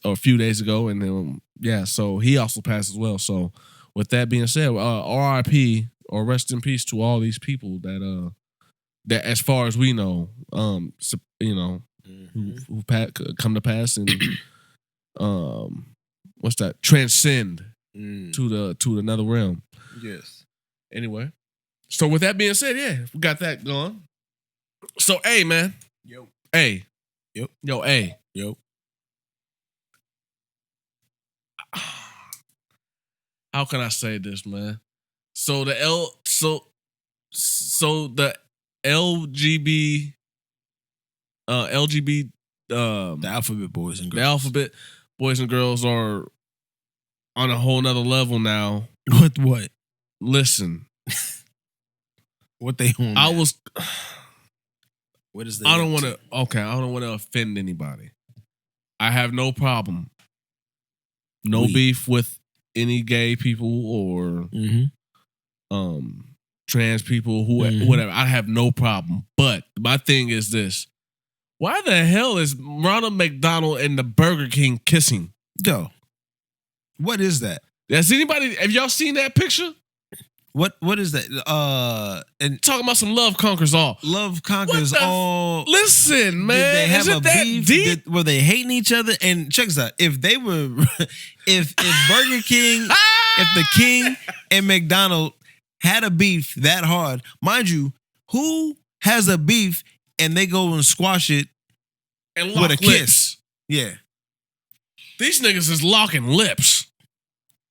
Speaker 1: a few days ago, and then so he also passed as well. So with that being said, RIP or rest in peace to all these people that as far as we know, who come to pass and transcend to another realm.
Speaker 2: Yes.
Speaker 1: Anyway, so with that being said, we got that going. So, hey, man.
Speaker 2: Yo.
Speaker 1: Hey.
Speaker 2: Yep.
Speaker 1: Yo, hey.
Speaker 2: Yo.
Speaker 1: How can I say this, man? So the LGB
Speaker 2: the alphabet boys and girls.
Speaker 1: The alphabet boys and girls are on a whole nother level now.
Speaker 2: What?
Speaker 1: Listen.
Speaker 2: What they on? What is that?
Speaker 1: I don't want to offend anybody. I have no problem. No beef with any gay people or trans people, whatever. I have no problem. But my thing is this. Why the hell is Ronald McDonald and the Burger King kissing?
Speaker 2: Yo, what is that?
Speaker 1: Have y'all seen that picture?
Speaker 2: What is that? And
Speaker 1: talking about some love conquers all.
Speaker 2: Love conquers all.
Speaker 1: Listen, man.
Speaker 2: Did they have
Speaker 1: Isn't
Speaker 2: a
Speaker 1: that
Speaker 2: beef?
Speaker 1: deep?
Speaker 2: Were they hating each other? And check this out. If they were, if Burger King, if the King and McDonald had a beef that hard, mind you, who has a beef and they go and squash it
Speaker 1: and
Speaker 2: with a kiss? Yeah.
Speaker 1: These niggas is locking lips.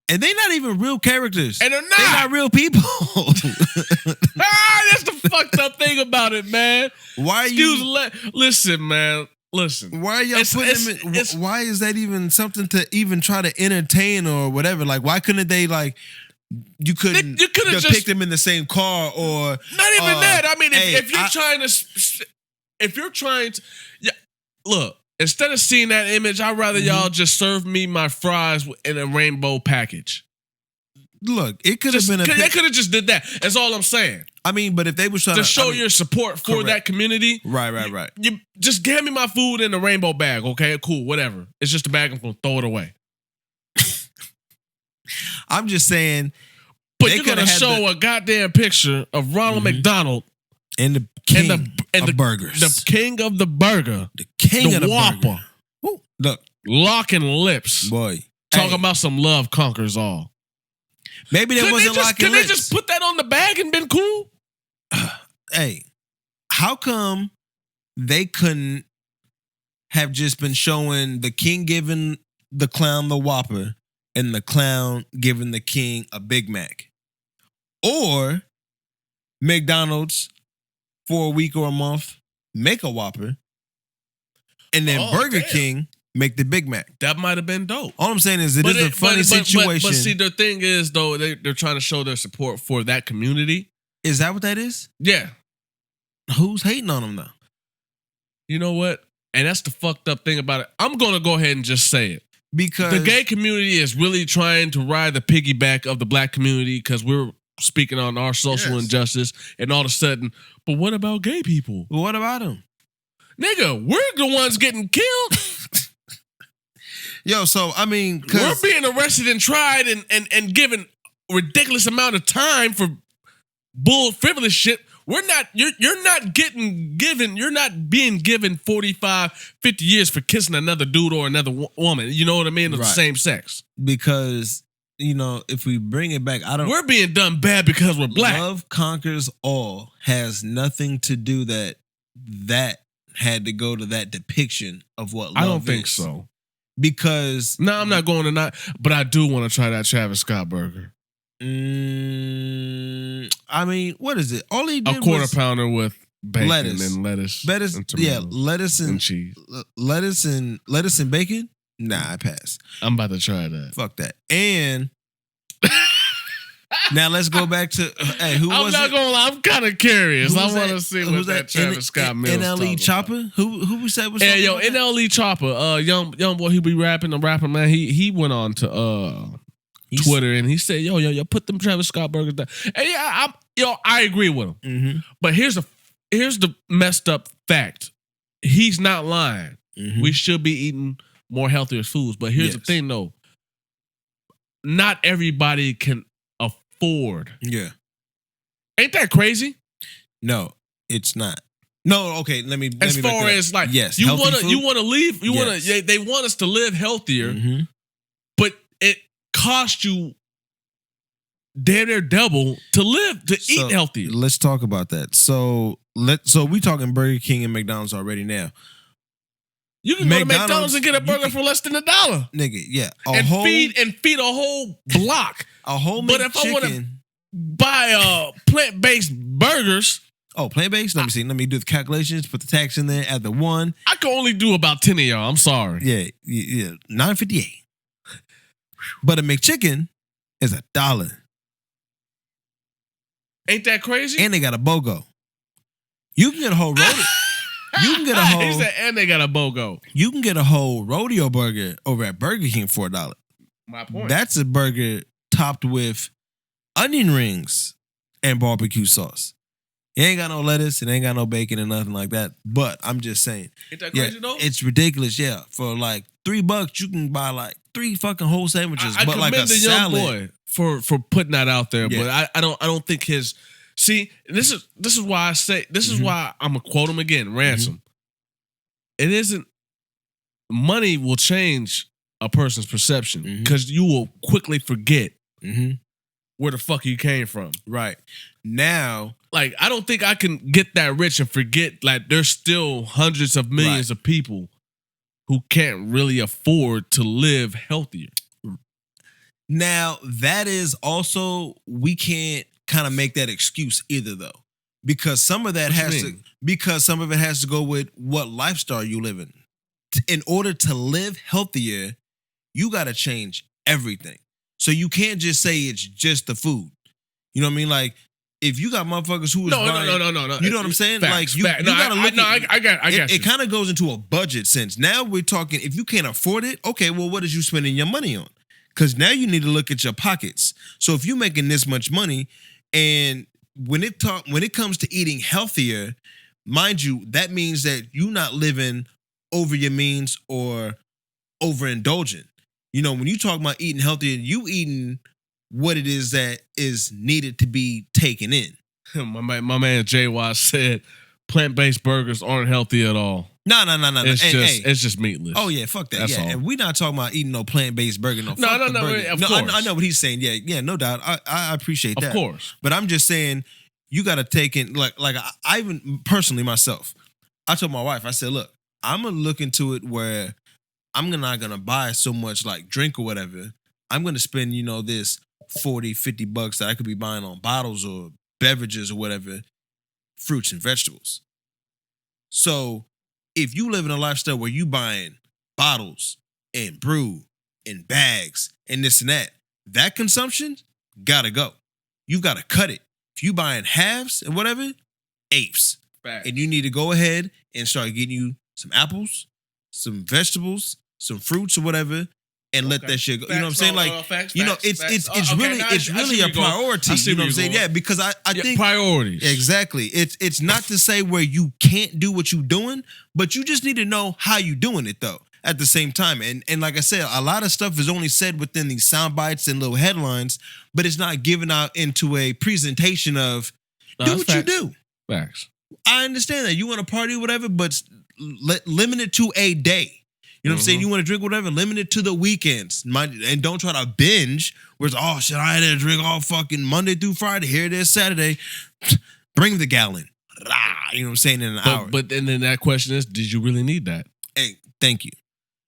Speaker 2: And they're not even real characters.
Speaker 1: And they're not.
Speaker 2: They're not real people.
Speaker 1: That's the fucked up thing about it, man.
Speaker 2: Why are you...
Speaker 1: Listen, man. Listen.
Speaker 2: Why are y'all putting them in... Why is that even something to even try to entertain or whatever? Like, why couldn't they, like... You couldn't depict them in the same car or...
Speaker 1: Not even that. I mean, if you're trying to... If you're trying to... Yeah, look. Instead of seeing that image, I'd rather y'all just serve me my fries in a rainbow package.
Speaker 2: Look, it could have been
Speaker 1: they could have just did that. That's all I'm saying.
Speaker 2: I mean, but if they were trying
Speaker 1: to show your support for that community,
Speaker 2: right.
Speaker 1: You just give me my food in a rainbow bag, okay? Cool, whatever. It's just a bag. I'm gonna throw it away.
Speaker 2: I'm just saying.
Speaker 1: But you're gonna show a goddamn picture of Ronald McDonald.
Speaker 2: And the king of burgers.
Speaker 1: The king of the burger.
Speaker 2: The king of the
Speaker 1: Whopper.
Speaker 2: Ooh, look.
Speaker 1: Locking lips.
Speaker 2: Boy.
Speaker 1: Talking about some love conquers all.
Speaker 2: Maybe they wasn't locking lips.
Speaker 1: Could they just put that on the bag and been cool?
Speaker 2: Hey, how come they couldn't have just been showing the king giving the clown the Whopper and the clown giving the king a Big Mac? Or McDonald's for a week or a month, make a Whopper, and then Burger King make the Big Mac.
Speaker 1: That might have been dope.
Speaker 2: All I'm saying is it is a funny situation.
Speaker 1: But see, the thing is, though, they're trying to show their support for that community.
Speaker 2: Is that what that is?
Speaker 1: Yeah.
Speaker 2: Who's hating on them, though?
Speaker 1: You know what? And that's the fucked up thing about it. I'm going to go ahead and just say it.
Speaker 2: Because
Speaker 1: the gay community is really trying to ride the piggyback of the black community because we're speaking on our social injustice, and all of a sudden, but what about gay people?
Speaker 2: What about them?
Speaker 1: Nigga, we're the ones getting killed.
Speaker 2: Yo, so I mean,
Speaker 1: we're being arrested and tried and given ridiculous amount of time for bull frivolous shit. We're not, you're not being given 45, 50 years for kissing another dude or another woman. You know what I mean? Of the same sex.
Speaker 2: Because, you know, if we bring it back, we're
Speaker 1: being done bad because we're black.
Speaker 2: Love conquers all has nothing to do that had to go to that depiction of what love is.
Speaker 1: I don't think so.
Speaker 2: Because
Speaker 1: no, I'm not going to not, but I do want to try that Travis Scott burger.
Speaker 2: I mean, what is it? All he did
Speaker 1: a quarter pounder with bacon
Speaker 2: lettuce.
Speaker 1: And lettuce
Speaker 2: and lettuce and cheese. Lettuce and bacon? Nah, I pass.
Speaker 1: I'm about to try that.
Speaker 2: Fuck that. And now let's go back to who was it?
Speaker 1: I'm not gonna lie, I'm kind of curious. I want to see what that Travis Scott meal is.
Speaker 2: NLE Chopper? Who we said was
Speaker 1: hey, yo, NLE Chopper, young boy, he be rapping, the rapper, man. He went on to Twitter and he said, yo, put them Travis Scott burgers down. And yeah, I agree with him.
Speaker 2: Mm-hmm.
Speaker 1: But here's the messed up fact. He's not lying.
Speaker 2: Mm-hmm.
Speaker 1: We should be eating more healthier foods. But here's the thing, though. Not everybody can afford.
Speaker 2: Yeah.
Speaker 1: Ain't that crazy?
Speaker 2: No, it's not. No, okay, let me
Speaker 1: as far as like,
Speaker 2: yes,
Speaker 1: you want to leave, they want us to live healthier, but it costs you damn near double to eat healthier.
Speaker 2: Let's talk about that. So we talking Burger King and McDonald's already now.
Speaker 1: You can go to McDonald's and get a burger for less than $1.
Speaker 2: Nigga, yeah.
Speaker 1: Feed a whole block.
Speaker 2: A whole
Speaker 1: But if I want to buy plant-based burgers.
Speaker 2: Oh, plant-based? Let me see. Let me do the calculations, put the tax in there, add the 1.
Speaker 1: I can only do about 10 of y'all. I'm sorry.
Speaker 2: Yeah. $9.58. But a McChicken is $1.
Speaker 1: Ain't that crazy?
Speaker 2: And they got a BOGO. You can get a whole rodeo. You can get a whole.
Speaker 1: He said, and they got a BOGO.
Speaker 2: You can get a whole rodeo burger over at Burger King for $1.
Speaker 1: My point.
Speaker 2: That's a burger topped with onion rings and barbecue sauce. It ain't got no lettuce. It ain't got no bacon and nothing like that. But I'm just saying.
Speaker 1: Ain't that crazy though?
Speaker 2: It's ridiculous. Yeah, for like $3, you can buy like 3 fucking whole sandwiches.
Speaker 1: I
Speaker 2: but like a
Speaker 1: the
Speaker 2: salad.
Speaker 1: Young boy for putting that out there. But I don't think his. See, this is why I say this is why I'm gonna quote him again. Ransom. It isn't. Money will change a person's perception because you will quickly forget where the fuck you came from.
Speaker 2: Right. Now,
Speaker 1: like, I don't think I can get that rich and forget, like, there's still hundreds of millions of people who can't really afford to live healthier.
Speaker 2: Now, that is also, we can't kind of make that excuse either, though. Because some of that because some of it has to go with what lifestyle you live in. In order to live healthier, you got to change everything. So you can't just say it's just the food. You know what I mean? Like, if you got motherfuckers who is
Speaker 1: no.
Speaker 2: You know what I'm saying?
Speaker 1: Facts,
Speaker 2: like, you gotta look
Speaker 1: I got you.
Speaker 2: It kind of goes into a budget sense. Now we're talking, if you can't afford it, okay, well, what is you spending your money on? Because now you need to look at your pockets. So if you're making this much money, and when it comes to eating healthier, mind you, that means that you're not living over your means or overindulgent. You know, when you talk about eating healthier, you eating what it is that is needed to be taken in.
Speaker 1: My man JY said plant-based burgers aren't healthy at all.
Speaker 2: No.
Speaker 1: It's just meatless.
Speaker 2: Oh yeah, fuck that.
Speaker 1: That's all.
Speaker 2: And we're not talking about eating no plant-based burger. No. Of
Speaker 1: course.
Speaker 2: I know what he's saying. Yeah, no doubt. I appreciate that.
Speaker 1: Of course.
Speaker 2: But I'm just saying, you got to take in, like I even personally myself, I told my wife, I said, look, I'm gonna look into it where I'm not gonna buy so much like drink or whatever. I'm gonna spend, this $40-$50 that I could be buying on bottles or beverages or whatever, fruits and vegetables. So if you live in a lifestyle where you buying bottles and brew and bags and this and that consumption gotta go. You gotta cut it. If you buying halves and whatever, apes.
Speaker 1: Facts.
Speaker 2: And you need to go ahead and start getting you some apples, some vegetables, some fruits or whatever, and let that shit go. You know what I'm saying? Like, it's really a priority. You know what I'm saying? Yeah, because I think
Speaker 1: priorities.
Speaker 2: Exactly. It's not to say where you can't do what you're doing, but you just need to know how you doing it though. At the same time, and like I said, a lot of stuff is only said within these sound bites and little headlines, but it's not given out into a presentation of do what you do.
Speaker 1: Facts.
Speaker 2: I understand that you want to party or whatever, but limit it to a day. You know what I'm saying? You want to drink whatever, limit it to the weekends. And don't try to binge where it's, oh shit, I had to drink all fucking Monday through Friday. Here it is Saturday. Bring the gallon. You know what I'm saying? In an hour.
Speaker 1: But then that question is, did you really need that?
Speaker 2: Hey, thank you.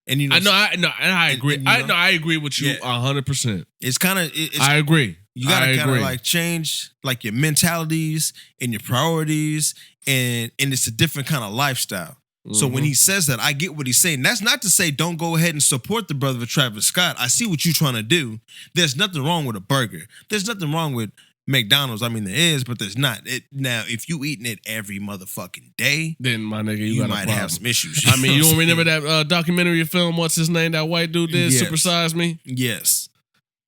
Speaker 2: And
Speaker 1: I agree. I agree with you 100%.
Speaker 2: It's kind of.
Speaker 1: I agree.
Speaker 2: You gotta kind of like change like your mentalities and your priorities, and it's a different kind of lifestyle. So when he says that, I get what he's saying. That's not to say don't go ahead and support the brother of Travis Scott. I see what you're trying to do. There's nothing wrong with a burger. There's nothing wrong with McDonald's. I mean, there is, but there's not. Now, if you eating it every motherfucking day,
Speaker 1: then my nigga, you
Speaker 2: might have some issues.
Speaker 1: I mean, you don't remember that documentary film? What's his name? That white dude did Super Size Me.
Speaker 2: Yes.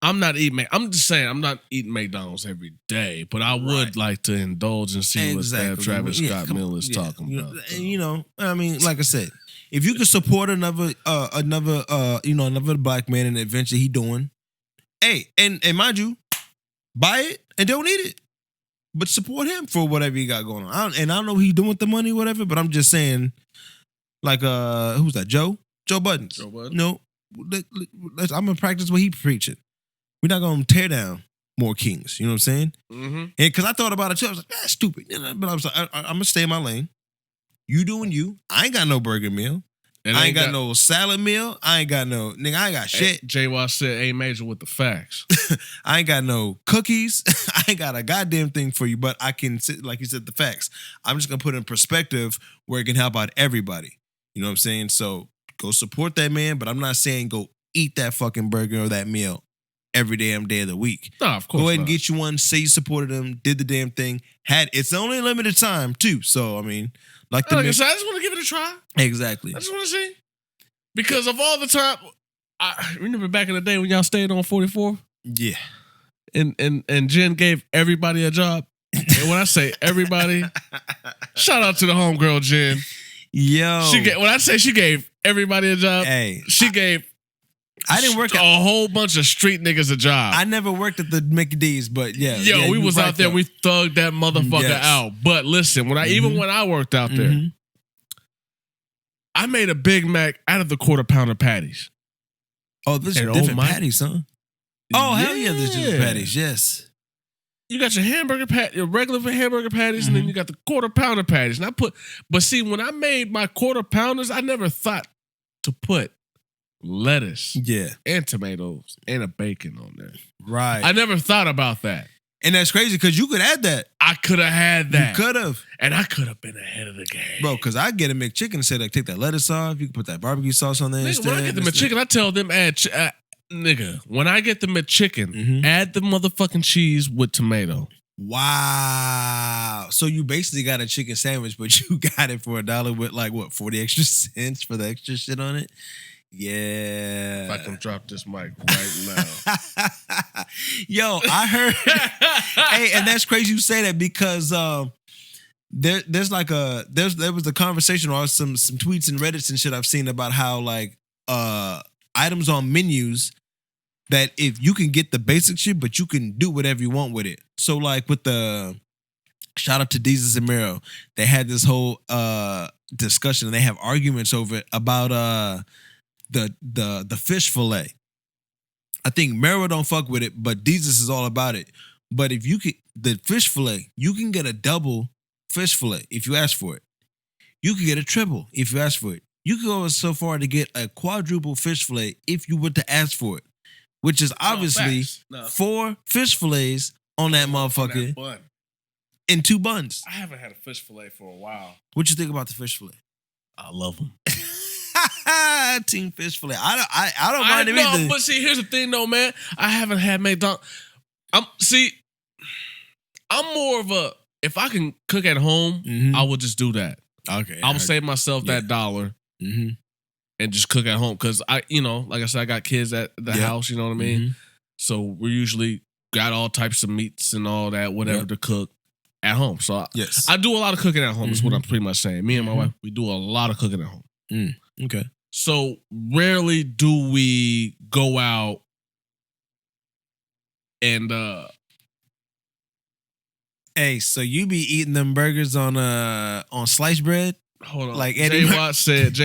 Speaker 1: I'm not eating. I'm just saying, I'm not eating McDonald's every day, but I would like to indulge and see what that Travis Scott meal is talking about.
Speaker 2: And I mean, like I said, if you could support another black man in the adventure he doing, hey, and mind you, buy it and don't eat it, but support him for whatever he got going on. I don't know what he doing with the money, whatever, but I'm just saying, like, who's that? Joe Budden.
Speaker 1: Joe Budden.
Speaker 2: No, I'm gonna practice what he preaching. We're not gonna tear down more kings. You know what I'm saying?
Speaker 1: Mm-hmm.
Speaker 2: And because I thought about it too, I was like, that's stupid. But I was like, I'm gonna stay in my lane. You doing you. I ain't got no burger meal. I ain't got no salad meal. I ain't got no nigga. I ain't got shit.
Speaker 1: J.Y. said, "A major with the facts."
Speaker 2: I ain't got no cookies. I ain't got a goddamn thing for you. But I can, like you said, the facts. I'm just gonna put in perspective where it can help out everybody. You know what I'm saying? So go support that man. But I'm not saying go eat that fucking burger or that meal every damn day of the week.
Speaker 1: No, of course.
Speaker 2: Go ahead and get you one. Say you supported them. Did the damn thing. It's only a limited time too. So I mean, I just
Speaker 1: want to give it a try.
Speaker 2: Exactly.
Speaker 1: I just want to see, because of all the time. I remember back in the day when y'all stayed on 44.
Speaker 2: Yeah.
Speaker 1: And Jen gave everybody a job. And when I say everybody, shout out to the homegirl Jen.
Speaker 2: Yo,
Speaker 1: when I say she gave everybody a job, I didn't work a whole bunch of street niggas a job.
Speaker 2: I never worked at the McD's, but
Speaker 1: we was out there. We thugged that motherfucker out. But listen, even when I worked out there, I made a Big Mac out of the quarter pounder patties.
Speaker 2: Oh, there's different patties, huh? Oh, hell yeah, there's different patties. Yes.
Speaker 1: You got your your regular hamburger patties, and then you got the quarter pounder patties. And but see, when I made my quarter pounders, I never thought to put lettuce, and tomatoes, and a bacon on there.
Speaker 2: Right.
Speaker 1: I never thought about that.
Speaker 2: And that's crazy because you could add that.
Speaker 1: I could have had that.
Speaker 2: You could have.
Speaker 1: And I could have been ahead of the game.
Speaker 2: Bro, because I get a McChicken and say, like, take that lettuce off. You can put that barbecue sauce on there instead.
Speaker 1: When I get the McChicken, I tell them, nigga, when I get the McChicken, add the motherfucking cheese with tomato.
Speaker 2: Wow. So you basically got a chicken sandwich, but you got it for $1 with, like, what, 40 extra cents for the extra shit on it? Yeah.
Speaker 1: If I can drop this mic right now.
Speaker 2: Yo, I heard. Hey, and that's crazy you say that because there was a conversation or some tweets and Reddits and shit I've seen about how like items on menus that if you can get the basic shit, but you can do whatever you want with it. So like with the shout out to Jesus and Mero, they had this whole discussion and they have arguments over it about the fish fillet. I think Mero don't fuck with it, but Jesus is all about it. But if you can, the fish fillet, you can get a double fish fillet if you ask for it. You can get a triple if you ask for it. You can go so far to get a quadruple fish fillet if you were to ask for it, which is obviously 4 fish fillets on that motherfucker in 2 buns.
Speaker 1: I haven't had a fish fillet for a while.
Speaker 2: What you think about the fish fillet?
Speaker 1: I love them.
Speaker 2: Team fish fillet. I don't mind it either.
Speaker 1: But see, here's the thing, though, man. I haven't had McDonald. I'm more of a if I can cook at home, I will just do that.
Speaker 2: Okay,
Speaker 1: I will save myself that $1 and just cook at home because like I said, I got kids at the house. You know what I mean? So we usually got all types of meats and all that, whatever to cook at home. So I do a lot of cooking at home. Is what I'm pretty much saying. Me and my wife, we do a lot of cooking at home.
Speaker 2: Okay.
Speaker 1: So rarely do we go out and
Speaker 2: hey, so you be eating them burgers on sliced bread?
Speaker 1: Hold on.
Speaker 2: Like
Speaker 1: J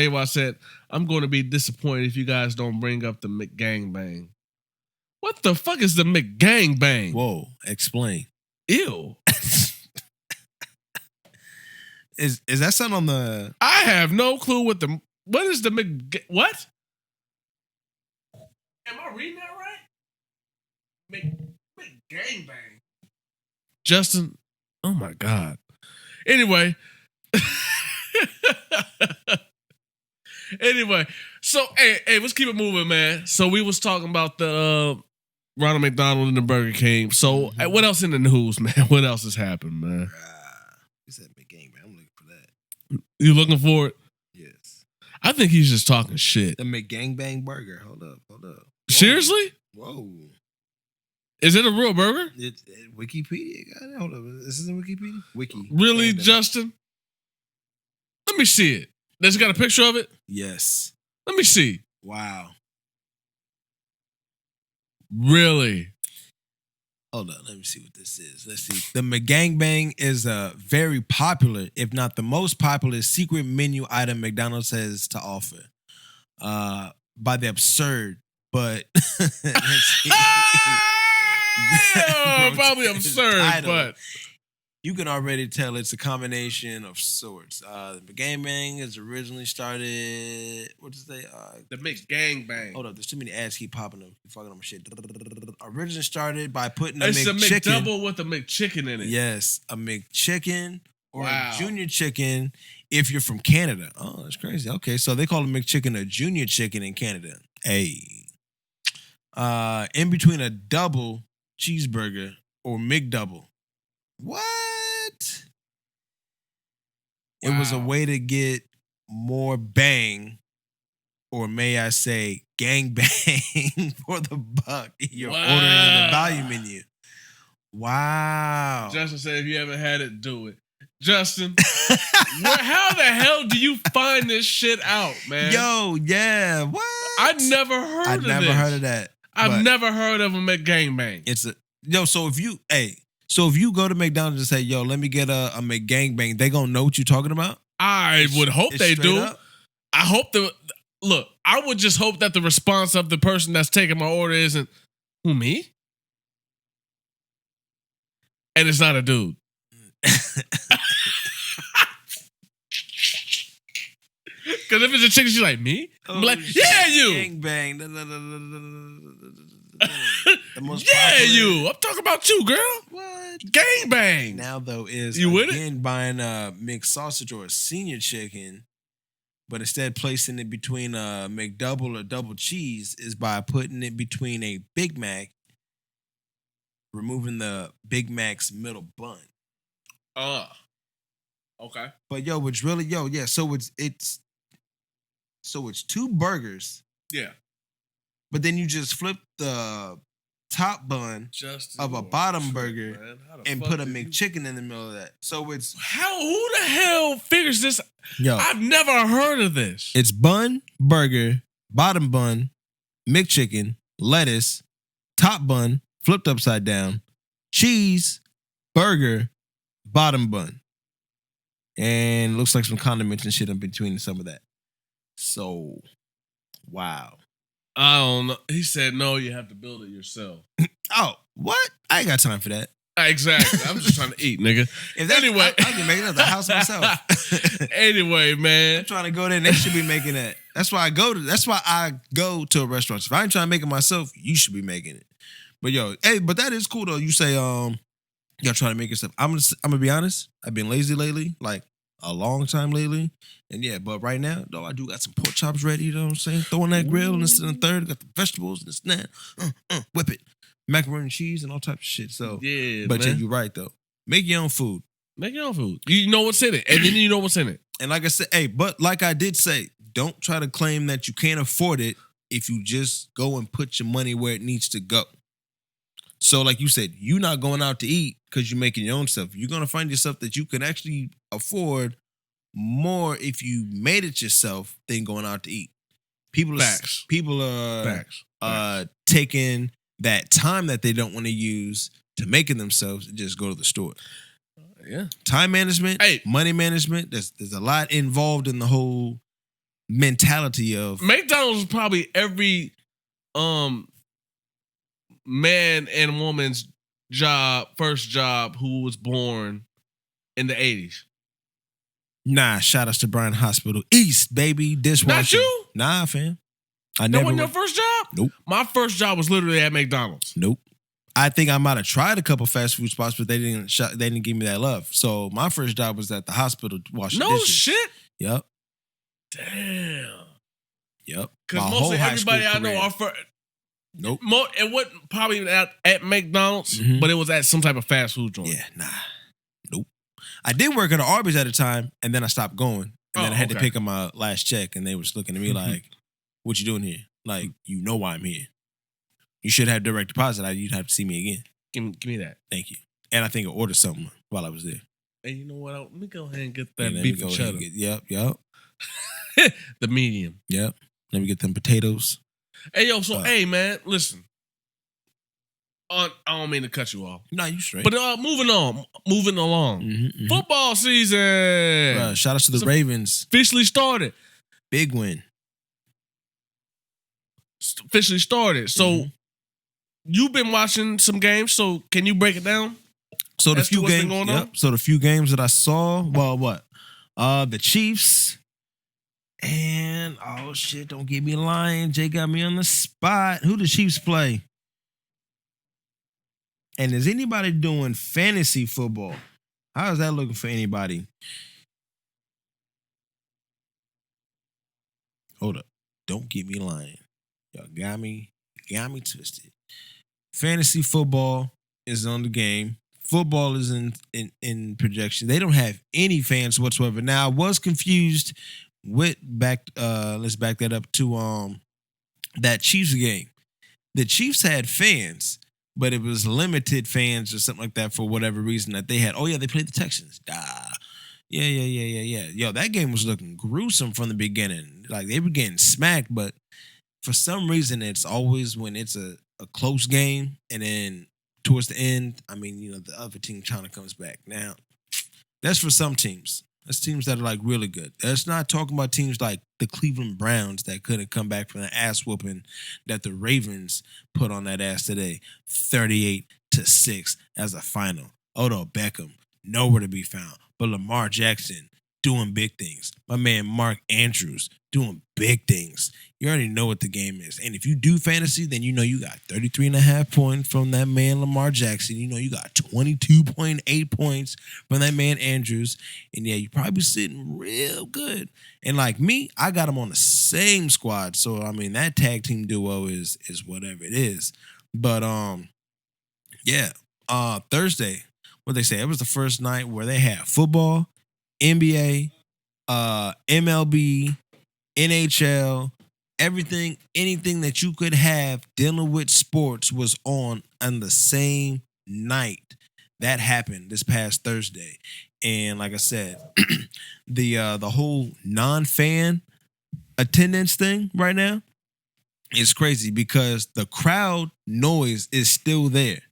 Speaker 1: Watt said, I'm going to be disappointed if you guys don't bring up the McGangbang. What the fuck is the McGangbang?
Speaker 2: Whoa, explain.
Speaker 1: Ew.
Speaker 2: Is that something on the
Speaker 1: I have no clue what is the what? Am I reading that right? McGangbang. Justin, oh my God. Anyway. So hey, let's keep it moving, man. So we was talking about the Ronald McDonald and the Burger King. So what else in the news, man? What else has happened, man?
Speaker 2: He said McGangbang. I'm looking for that.
Speaker 1: You looking for it?
Speaker 2: Yes.
Speaker 1: I think he's just talking shit.
Speaker 2: The McGangbang burger. Hold up. Whoa.
Speaker 1: Seriously?
Speaker 2: Whoa.
Speaker 1: Is it a real burger?
Speaker 2: Wikipedia got it. Hold up. This is in Wikipedia? Wiki.
Speaker 1: Really, Justin? Let me see it. Does it got a picture of it?
Speaker 2: Yes.
Speaker 1: Let me see.
Speaker 2: Wow.
Speaker 1: Really?
Speaker 2: Hold on. Let me see what this is. Let's see. The McGangbang is a very popular, if not the most popular, secret menu item McDonald's has to offer. By the absurd, but
Speaker 1: probably absurd, but
Speaker 2: you can already tell it's a combination of sorts. The McGangbang is originally started. What does they?
Speaker 1: The McGangbang.
Speaker 2: Hold up, there's too many ads keep popping up. Keep fucking up my shit. Originally started by putting
Speaker 1: it's
Speaker 2: a McChicken.
Speaker 1: a McDouble with a McChicken in it.
Speaker 2: Yes, a McChicken or a junior chicken if you're from Canada. Oh, that's crazy. Okay, so they call a McChicken a junior chicken in Canada. Hey. In between a double cheeseburger or McDouble. What? Wow. It was a way to get more bang, or may I say, gang bang for the buck. You're ordering the value menu. Wow.
Speaker 1: Justin said, if you haven't had it, do it. Justin, how the hell do you find this shit out, man?
Speaker 2: Yo, yeah. What?
Speaker 1: I never heard of this.
Speaker 2: I never heard of that.
Speaker 1: I've never heard of a McGangbang.
Speaker 2: So if you go to McDonald's and say, yo, let me get a McGangbang, they gonna know what you're talking about?
Speaker 1: I would hope they do. Up? I hope I would just hope that the response of the person that's taking my order isn't, who, me? And it's not a dude. Because if it's a chick, she's like, me? I'm like, yeah, you.
Speaker 2: Gangbang.
Speaker 1: The most popular. You. I'm talking about you, girl.
Speaker 2: What?
Speaker 1: Gangbang.
Speaker 2: Now, though, is
Speaker 1: you
Speaker 2: again buying a mixed sausage or a senior chicken, but instead placing it between a McDouble or double cheese is by putting it between a Big Mac, removing the Big Mac's middle bun.
Speaker 1: Okay.
Speaker 2: But it's really so it's two burgers.
Speaker 1: Yeah.
Speaker 2: But then you just flip the top bun of a bottom burger and put a McChicken in the middle of that. So it's
Speaker 1: who the hell figures this?
Speaker 2: Yo,
Speaker 1: I've never heard of this.
Speaker 2: It's bun, burger, bottom bun, McChicken, lettuce, top bun, flipped upside down, cheese, burger, bottom bun. And looks like some condiments and shit in between some of that. So, wow.
Speaker 1: I don't know. He said, no, you have to build it yourself.
Speaker 2: Oh, what? I ain't got time for that.
Speaker 1: Exactly. I'm just trying to eat, nigga.
Speaker 2: Anyway. I can make it at the house myself.
Speaker 1: Anyway, man.
Speaker 2: I'm trying to go there and they should be making that. That's why I go to a restaurant. If I ain't trying to make it myself, you should be making it. But but that is cool though. You say, y'all trying to make yourself. I'm gonna be honest. I've been lazy lately, like a long time lately. And but right now, though, I do got some pork chops ready, you know what I'm saying? Throwing that grill and this and the third, got the vegetables and this and that. Whip it. Macaroni and cheese and all types of shit. So but man. You're right though. Make your own food.
Speaker 1: Make your own food. You know what's in it. And then you know what's in it.
Speaker 2: And like I said, but like I did say, don't try to claim that you can't afford it if you just go and put your money where it needs to go. So like you said, you're not going out to eat because you're making your own stuff. You're going to find yourself that you can actually afford more if you made it yourself than going out to eat. People are taking that time that they don't want to use to make it themselves and just go to the store.
Speaker 1: Yeah.
Speaker 2: Time management, money management, there's a lot involved in the whole mentality of
Speaker 1: McDonald's is probably every man and woman's first job who was born in the 80s.
Speaker 2: Nah, shout outs to Bryan Hospital East, baby. Dishwasher.
Speaker 1: Not you?
Speaker 2: Nah, fam.
Speaker 1: That wasn't your first job?
Speaker 2: Nope.
Speaker 1: My first job was literally at McDonald's.
Speaker 2: Nope. I think I might have tried a couple fast food spots, but they didn't give me that love. So my first job was at the hospital washing dishes.
Speaker 1: No shit?
Speaker 2: Yep.
Speaker 1: Damn.
Speaker 2: Yep.
Speaker 1: Because mostly everybody I know are for.
Speaker 2: Nope.
Speaker 1: It wasn't probably at McDonald's, but it was at some type of fast food joint.
Speaker 2: Yeah, nah. Nope. I did work at an Arby's at a time, and then I stopped going. And then I had to pick up my last check, and they were just looking at me like, what you doing here? Like, you know why I'm here. You should have direct deposit. You'd have to see me again.
Speaker 1: Give me that.
Speaker 2: Thank you. And I think I ordered something while I was there.
Speaker 1: Hey, you know what? Let me go ahead and get that beef and cheddar.
Speaker 2: Yep.
Speaker 1: The medium.
Speaker 2: Yep. Let me get them potatoes.
Speaker 1: Hey, yo, hey, man, listen. I don't mean to cut you off.
Speaker 2: Nah, you straight.
Speaker 1: But moving along. Football season.
Speaker 2: Shout out to the Ravens.
Speaker 1: Officially started.
Speaker 2: Big win.
Speaker 1: Officially started. So, you've been watching some games, so can you break it down?
Speaker 2: So the few games, So the few games that I saw, the Chiefs, and oh shit, don't get me lying. Jay got me on the spot. Who the Chiefs play? And is anybody doing fantasy football? How is that looking for anybody? Hold up. Don't get me lying. Y'all got me twisted. Fantasy football is on the game. Football is in projection. They don't have any fans whatsoever. Now, I was confused with let's back that up to that Chiefs game. The Chiefs had fans, but it was limited fans or something like that for whatever reason that they had. Oh yeah, they played the Texans. Yeah. Yo, that game was looking gruesome from the beginning. Like they were getting smacked, but for some reason, it's always when it's a close game, and then towards the end, I mean, the other team kind of comes back. Now, that's for some teams. That's teams that are like really good. That's not talking about teams like the Cleveland Browns that couldn't come back from the ass whooping that the Ravens put on that ass today, 38-6 as a final. Odell Beckham, nowhere to be found. But Lamar Jackson doing big things. My man Mark Andrews doing big things. You already know what the game is. And if you do fantasy, then you know you got 33.5 points from that man Lamar Jackson. You know you got 22.8 points from that man Andrews. And yeah, you probably sitting real good. And like me, I got him on the same squad. So I mean that tag team duo is whatever it is. But Thursday, what they say, it was the first night where they had football, NBA, MLB, NHL, everything, anything that you could have dealing with sports was on the same night. That happened this past Thursday. And like I said, the whole non-fan attendance thing right now is crazy because the crowd noise is still there.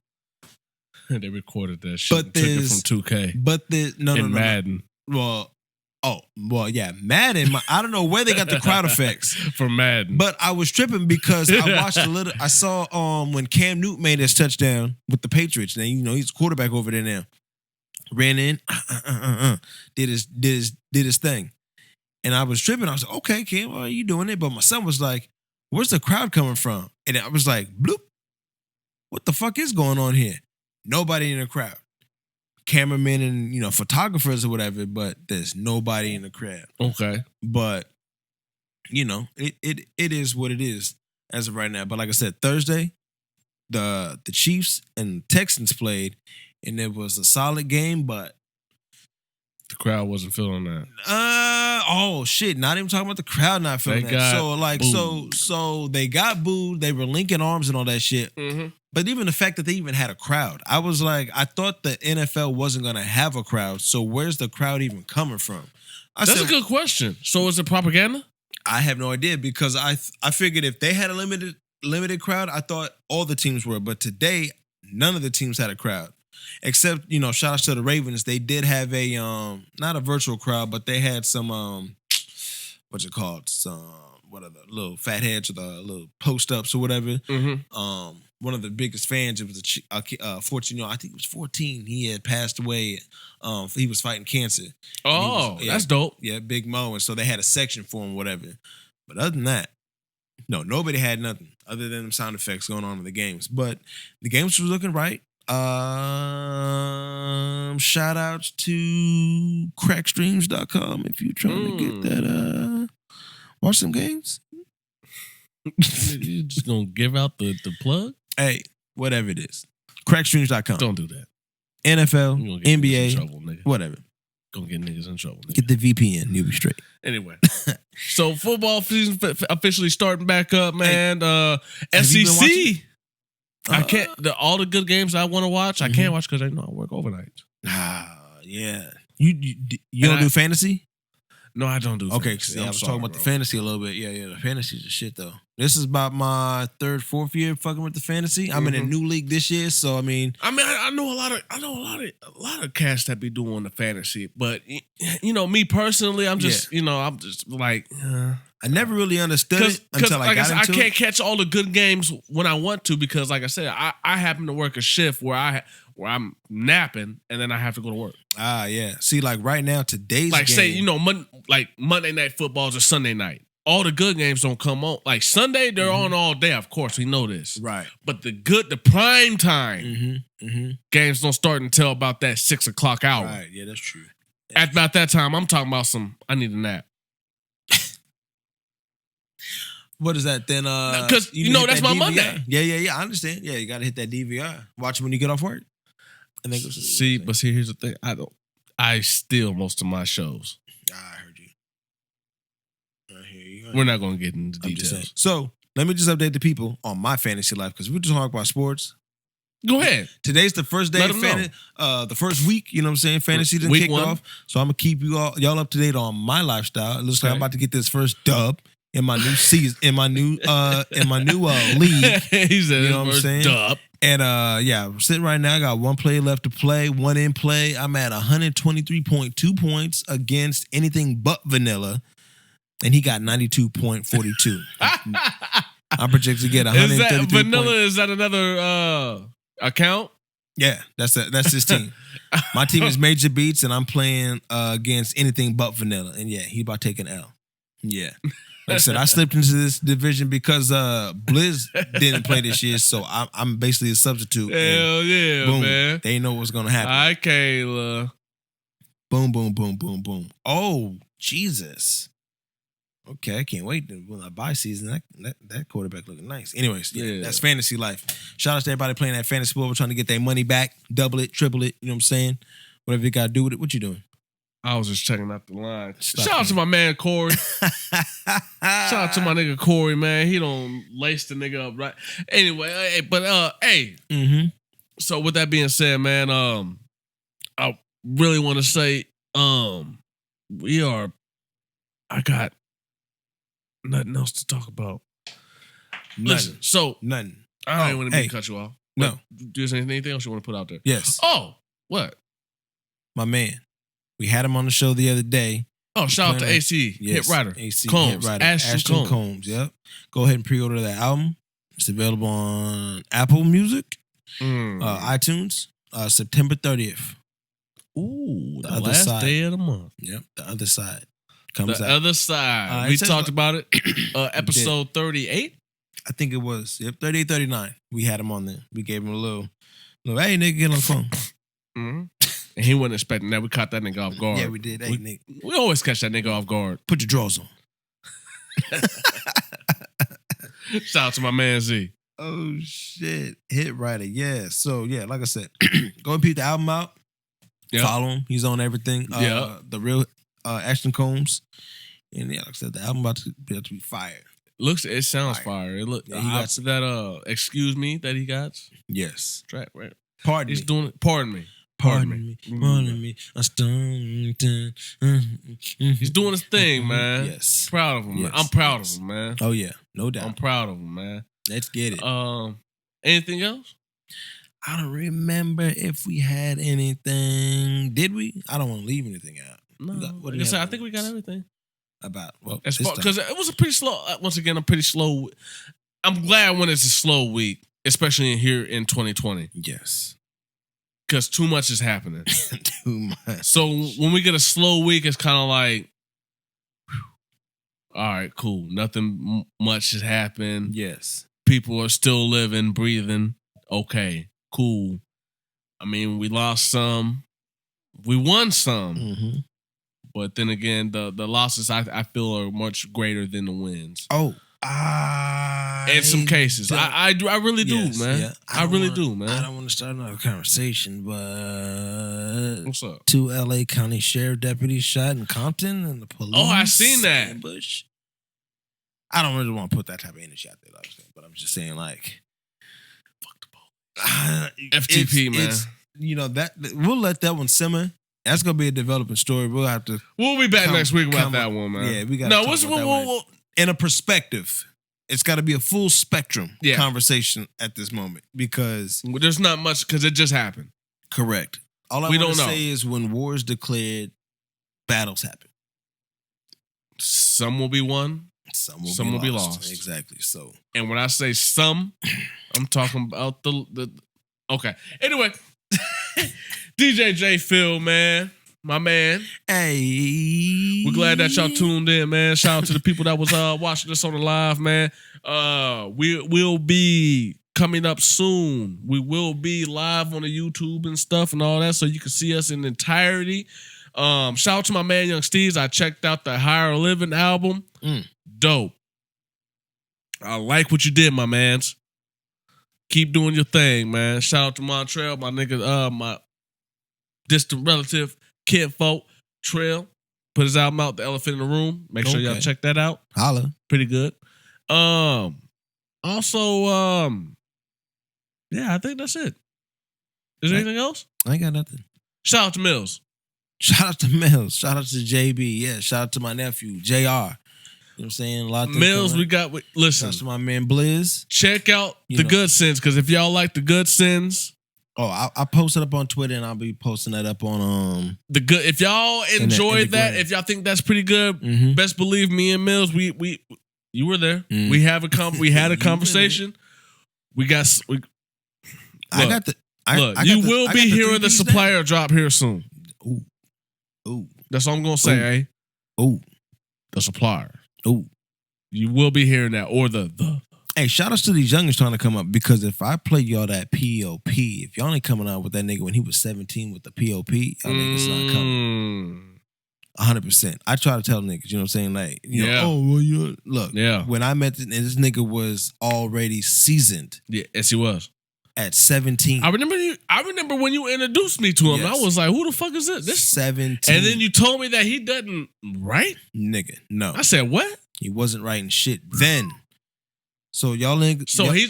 Speaker 1: They recorded that shit and took it from 2K.
Speaker 2: But no,
Speaker 1: Madden.
Speaker 2: Yeah, Madden. I don't know where they got the crowd effects
Speaker 1: from Madden.
Speaker 2: But I was tripping because I watched I saw when Cam Newton made his touchdown with the Patriots. Now he's a quarterback over there now. Ran in, did his thing, and I was tripping. I was like, okay, Cam, why are you doing it? But my son was like, where's the crowd coming from? And I was like, bloop, what the fuck is going on here? Nobody in the crowd. Cameramen and photographers or whatever, but there's nobody in the crowd.
Speaker 1: Okay.
Speaker 2: But it is what it is as of right now. But like I said, Thursday, the Chiefs and Texans played, and it was a solid game, but
Speaker 1: the crowd wasn't feeling that.
Speaker 2: Not even talking about the crowd not feeling that. So they got booed. They were linking arms and all that shit.
Speaker 1: Mm-hmm.
Speaker 2: But even the fact that they even had a crowd, I was like, I thought the NFL wasn't going to have a crowd. So where's the crowd even coming from?
Speaker 1: That's a good question. So is it propaganda?
Speaker 2: I have no idea because I figured if they had a limited crowd, I thought all the teams were. But today, none of the teams had a crowd. Except, shout out to the Ravens. They did have a, not a virtual crowd, but they had some, what's it called? What are the little fat heads or the little post-ups or whatever.
Speaker 1: Mm-hmm.
Speaker 2: One of the biggest fans, it was a 14, I think it was 14. He had passed away. He was fighting cancer.
Speaker 1: Oh, that's dope.
Speaker 2: Yeah, Big Mo. And so they had a section for him, whatever. But other than that, no, nobody had nothing other than them sound effects going on in the games. But the games were looking right. Shout outs to crackstreams.com if you're trying to get that watch some games.
Speaker 1: You just gonna give out the plug?
Speaker 2: Hey, whatever it is. Crackstreams.com.
Speaker 1: Don't do that.
Speaker 2: NFL, NBA,
Speaker 1: trouble,
Speaker 2: whatever.
Speaker 1: Gonna get niggas in trouble. Nigga.
Speaker 2: Get the VPN, you'll be straight.
Speaker 1: Anyway. So football season officially starting back up, man. SEC. I can't. All the good games I want to watch, I can't watch because I know I work overnight.
Speaker 2: Yeah. You don't do fantasy?
Speaker 1: No, I don't do fantasy.
Speaker 2: Okay, because I was talking about the fantasy a little bit. Yeah, the fantasy's the shit though. This is about my third, fourth year fucking with the fantasy. I'm in a new league this year, so I know a lot of cats that be doing the fantasy, but me personally, I'm just I'm just like. I never really understood it until I got into it. I can't catch all the good games when I want to because, like I said, I happen to work a shift where I'm napping and then I have to go to work. Yeah. See, like right now, today's
Speaker 1: like
Speaker 2: game,
Speaker 1: say Monday night football is a Sunday night. All the good games don't come on. Like Sunday, they're on all day. Of course, we know this.
Speaker 2: Right.
Speaker 1: But the prime time games don't start until about that 6 o'clock hour.
Speaker 2: Right. Yeah, that's true.
Speaker 1: At about that time, I'm talking about I need a nap.
Speaker 2: What is that then?
Speaker 1: Because that's my DVR. Monday.
Speaker 2: Yeah. I understand. Yeah, you got to hit that DVR. Watch it when you get off work. And then
Speaker 1: here's the thing. I steal most of my shows.
Speaker 2: I heard you. I hear you.
Speaker 1: We're not going to get into details.
Speaker 2: So let me just update the people on my fantasy life because we're just talking about sports.
Speaker 1: Go ahead.
Speaker 2: Today's the first day of the first week, you know what I'm saying? Fantasy done kicked off. So I'm gonna keep y'all up to date on my lifestyle. It looks like I'm about to get this first dub in my new season, in my new league.
Speaker 1: He said,
Speaker 2: you know what I'm saying?
Speaker 1: Dub.
Speaker 2: And I'm sitting right now. I got one play left to play, one in play. I'm at 123.2 points against anything but vanilla. And he got 92.42. I'm projected to get 133.
Speaker 1: Is that vanilla? Is that another account?
Speaker 2: Yeah, that's his team. My team is Major Beats, and I'm playing against anything but vanilla. And yeah, he about to take an L. Yeah. Like I said, I slipped into this division because Blizz didn't play this year, so I'm basically a substitute.
Speaker 1: Hell yeah,
Speaker 2: boom,
Speaker 1: man.
Speaker 2: They know what's going to happen.
Speaker 1: Hi, Kayla.
Speaker 2: Boom, boom, boom, boom, boom. Oh, Jesus. Okay, I can't wait when I buy season. That quarterback looking nice. Anyways, yeah, that's fantasy life. Shout out to everybody playing that fantasy football, trying to get their money back, double it, triple it. You know what I'm saying? Whatever you got to do with it. What you doing?
Speaker 1: I was just checking out the line. Shout out to my man Corey. Shout out to my nigga Corey, man. He don't lace the nigga up right. Anyway, hey.
Speaker 2: Mm-hmm.
Speaker 1: So with that being said, man, I really want to say, I got nothing else to talk about. Listen,
Speaker 2: nothing.
Speaker 1: I don't want to cut you off.
Speaker 2: No.
Speaker 1: Do you have anything else you want to put out there?
Speaker 2: Yes.
Speaker 1: Oh, what?
Speaker 2: My man. We had him on the show the other day.
Speaker 1: Oh, shout out to AC, Hit Writer.
Speaker 2: AC
Speaker 1: Combs.
Speaker 2: Hit Writer.
Speaker 1: Ashton
Speaker 2: Combs. Yep. Go ahead and pre-order that album. It's available on Apple Music, iTunes, September 30th.
Speaker 1: Ooh, the last day of the month.
Speaker 2: Yep, the other side comes out.
Speaker 1: The other side. We talked about it. Episode 38.
Speaker 2: I think it was. Yep, 38, 39. We had him on there. We gave him a little hey, nigga, get on the phone.
Speaker 1: Mm-hmm. And he wasn't expecting that. We caught that nigga off guard.
Speaker 2: Yeah, we did. Hey, nigga.
Speaker 1: We always catch that nigga off guard.
Speaker 2: Put your drawers on.
Speaker 1: Shout out to my man Z.
Speaker 2: Oh, shit. Hit Writer. Yeah. So, yeah, like I said, go and peep the album out. Yep. Follow him. He's on everything. The real Ashton Combs. And yeah, like I said, the album about to be fire.
Speaker 1: It sounds fire. It look. Yeah, he got that. Excuse me, that he got.
Speaker 2: Yes.
Speaker 1: Track right.
Speaker 2: Pardon me.
Speaker 1: Pardon me. He's doing his thing, man.
Speaker 2: Yes.
Speaker 1: Proud of him. Yes. I'm proud of him, man.
Speaker 2: Oh yeah, no doubt.
Speaker 1: I'm proud of him, man.
Speaker 2: Let's get it.
Speaker 1: Anything else?
Speaker 2: I don't remember if we had anything. Did we? I don't want to leave anything out.
Speaker 1: No. Like I said, I think we got everything.
Speaker 2: Because
Speaker 1: it was a pretty slow. Once again, a pretty slow. I'm glad when it's a slow week, especially here in 2020.
Speaker 2: Yes.
Speaker 1: Because too much is happening.
Speaker 2: Too much.
Speaker 1: So when we get a slow week, it's kind of like, whew, all right, cool. Nothing much has happened.
Speaker 2: Yes.
Speaker 1: People are still living, breathing. Okay, cool. I mean, we lost some. We won some.
Speaker 2: Mm-hmm.
Speaker 1: But then again, the losses I feel are much greater than the wins.
Speaker 2: Oh.
Speaker 1: In some cases. I really do, man. Yeah. I really do, man.
Speaker 2: I don't want to start another conversation, but
Speaker 1: what's up?
Speaker 2: 2 LA County Sheriff deputies shot in Compton and the police.
Speaker 1: Oh, I seen that.
Speaker 2: Ambush. I don't really want to put that type of energy out there, but I'm just saying, like, fuck the ball.
Speaker 1: FTP, man.
Speaker 2: You know, that we'll let that one simmer. That's gonna be a developing story. We'll
Speaker 1: be back next week about that one, man.
Speaker 2: Yeah, we got in a perspective. It's got to be a full spectrum conversation at this moment because
Speaker 1: there's not much because it just happened.
Speaker 2: Correct. All I want to say is when war is declared, battles happen.
Speaker 1: Some will be won.
Speaker 2: Some will be lost. Exactly. So,
Speaker 1: and when I say some, I'm talking about the. Okay. Anyway, DJ J Phil, man. My man.
Speaker 2: Hey.
Speaker 1: We're glad that y'all tuned in, man. Shout out to the people that was watching us on the live, man. We will be coming up soon. We will be live on the YouTube and stuff and all that, so you can see us in entirety. Shout out to my man Young Steez. I checked out the Higher Living album. Dope. I like what you did, my mans. Keep doing your thing, man. Shout out to Montreal, my nigga, my distant relative. Kid Folk Trail put his album out, The Elephant in the Room. Make sure y'all check that out.
Speaker 2: Holla.
Speaker 1: Pretty good. Also, yeah, I think that's it. Is there anything else?
Speaker 2: I ain't got nothing.
Speaker 1: Shout out to Mills.
Speaker 2: Shout out to Mills. Shout out to JB. Yeah. Shout out to my nephew, JR. You know what I'm saying? A lot of
Speaker 1: Mills, we got... Listen.
Speaker 2: Shout out to my man, Blizz.
Speaker 1: Check out the Good Sins, because if y'all like the Good Sins...
Speaker 2: Oh, I posted up on Twitter, and I'll be posting that up on...
Speaker 1: the good. If y'all enjoyed that, if y'all think that's pretty good, best believe me and Mills, you were there. We had a conversation. You will be hearing the supplier drop here soon.
Speaker 2: Ooh.
Speaker 1: That's all I'm gonna say, eh?
Speaker 2: Ooh.
Speaker 1: The supplier.
Speaker 2: Ooh.
Speaker 1: You will be hearing that. Or the
Speaker 2: Hey, shout outs to these youngins trying to come up, because if I play y'all that POP, if y'all ain't coming out with that nigga when he was 17 with the POP, y'all niggas not coming. 100%. I try to tell niggas, you know what I'm saying? Like, you know, look, when I met this nigga was already seasoned.
Speaker 1: Yeah, yes, he was.
Speaker 2: At 17.
Speaker 1: I remember when you introduced me to him. Yes. I was like, who the fuck is this?
Speaker 2: 17.
Speaker 1: And then you told me that he doesn't write?
Speaker 2: Nigga, no.
Speaker 1: I said, what?
Speaker 2: He wasn't writing shit then. So y'all niggas.
Speaker 1: So he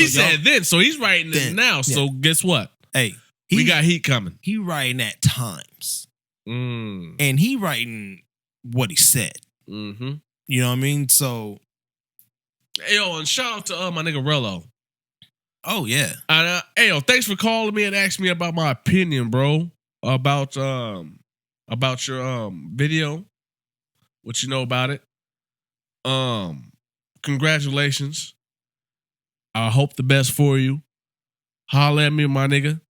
Speaker 1: said then. So he's writing it now. Yeah. So guess what?
Speaker 2: Hey,
Speaker 1: we got heat coming.
Speaker 2: He writing at times. And he writing what he said. Mm-hmm. You know what I mean? So.
Speaker 1: And shout out to my nigga Rello.
Speaker 2: Oh, yeah.
Speaker 1: And thanks for calling me and asking me about my opinion, bro. About your video. What you know about it. Congratulations. I hope the best for you. Holla at me, my nigga.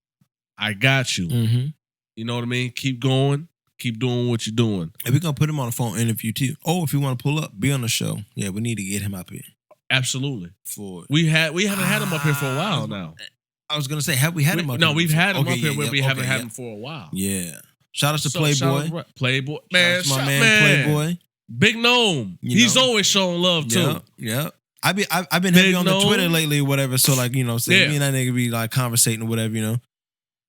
Speaker 1: I got you. Mm-hmm. You know what I mean? Keep going. Keep doing what you're doing.
Speaker 2: And we're going to put him on a phone interview too. Oh, if you want to pull up, be on the show. Yeah, we need to get him up here.
Speaker 1: Absolutely. We haven't had him up here for a while now.
Speaker 2: I was going to say, have we had him up here?
Speaker 1: No, we've had him up here where we haven't had him for a while.
Speaker 2: Yeah. Shout out to Playboy.
Speaker 1: Playboy. Man,
Speaker 2: shout out to my man Playboy.
Speaker 1: Big Gnome. He's always showing love too.
Speaker 2: Yeah. I've been heavy on the Twitter lately or whatever. So like, you know, me and that nigga be like conversating or whatever, you know.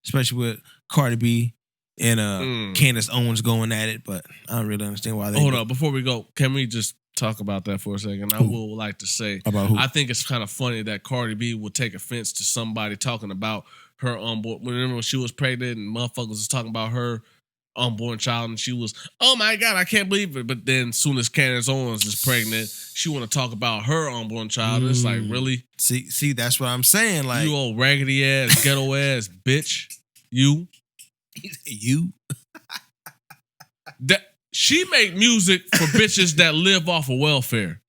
Speaker 2: Especially with Cardi B and Candace Owens going at it, but I don't really understand why they...
Speaker 1: Hold on, before we go, can we just talk about that for a second? I will like to say...
Speaker 2: About who?
Speaker 1: I think it's kind of funny that Cardi B would take offense to somebody talking about her unborn... Remember when she was pregnant and motherfuckers was talking about her unborn child and she was, oh my God, I can't believe it. But then as soon as Candace Owens is pregnant, she want to talk about her unborn child. It's like, really?
Speaker 2: See, that's what I'm saying. Like,
Speaker 1: you old raggedy ass, ghetto ass bitch. You. That she make music for bitches that live off of welfare.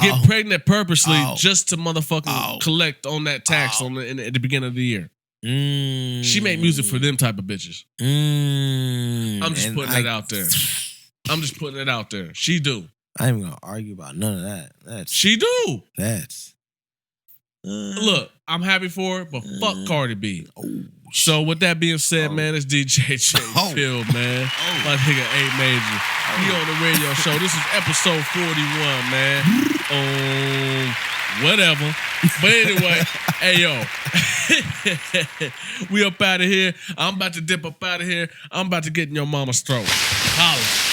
Speaker 1: Get pregnant purposely just to motherfucking collect on that tax at the beginning of the year. She make music for them type of bitches. I'm just putting it out there. I'm just putting it out there. She do.
Speaker 2: I ain't even gonna argue about none of that.
Speaker 1: She do.
Speaker 2: That's.
Speaker 1: Look, I'm happy for it, but fuck Cardi B. So with that being said, man, it's DJ Field, man. My nigga A Major. He on the radio show. This is episode 41, man. Whatever. But anyway, hey yo. We up out of here. I'm about to dip up out of here. I'm about to get in your mama's throat. Holla.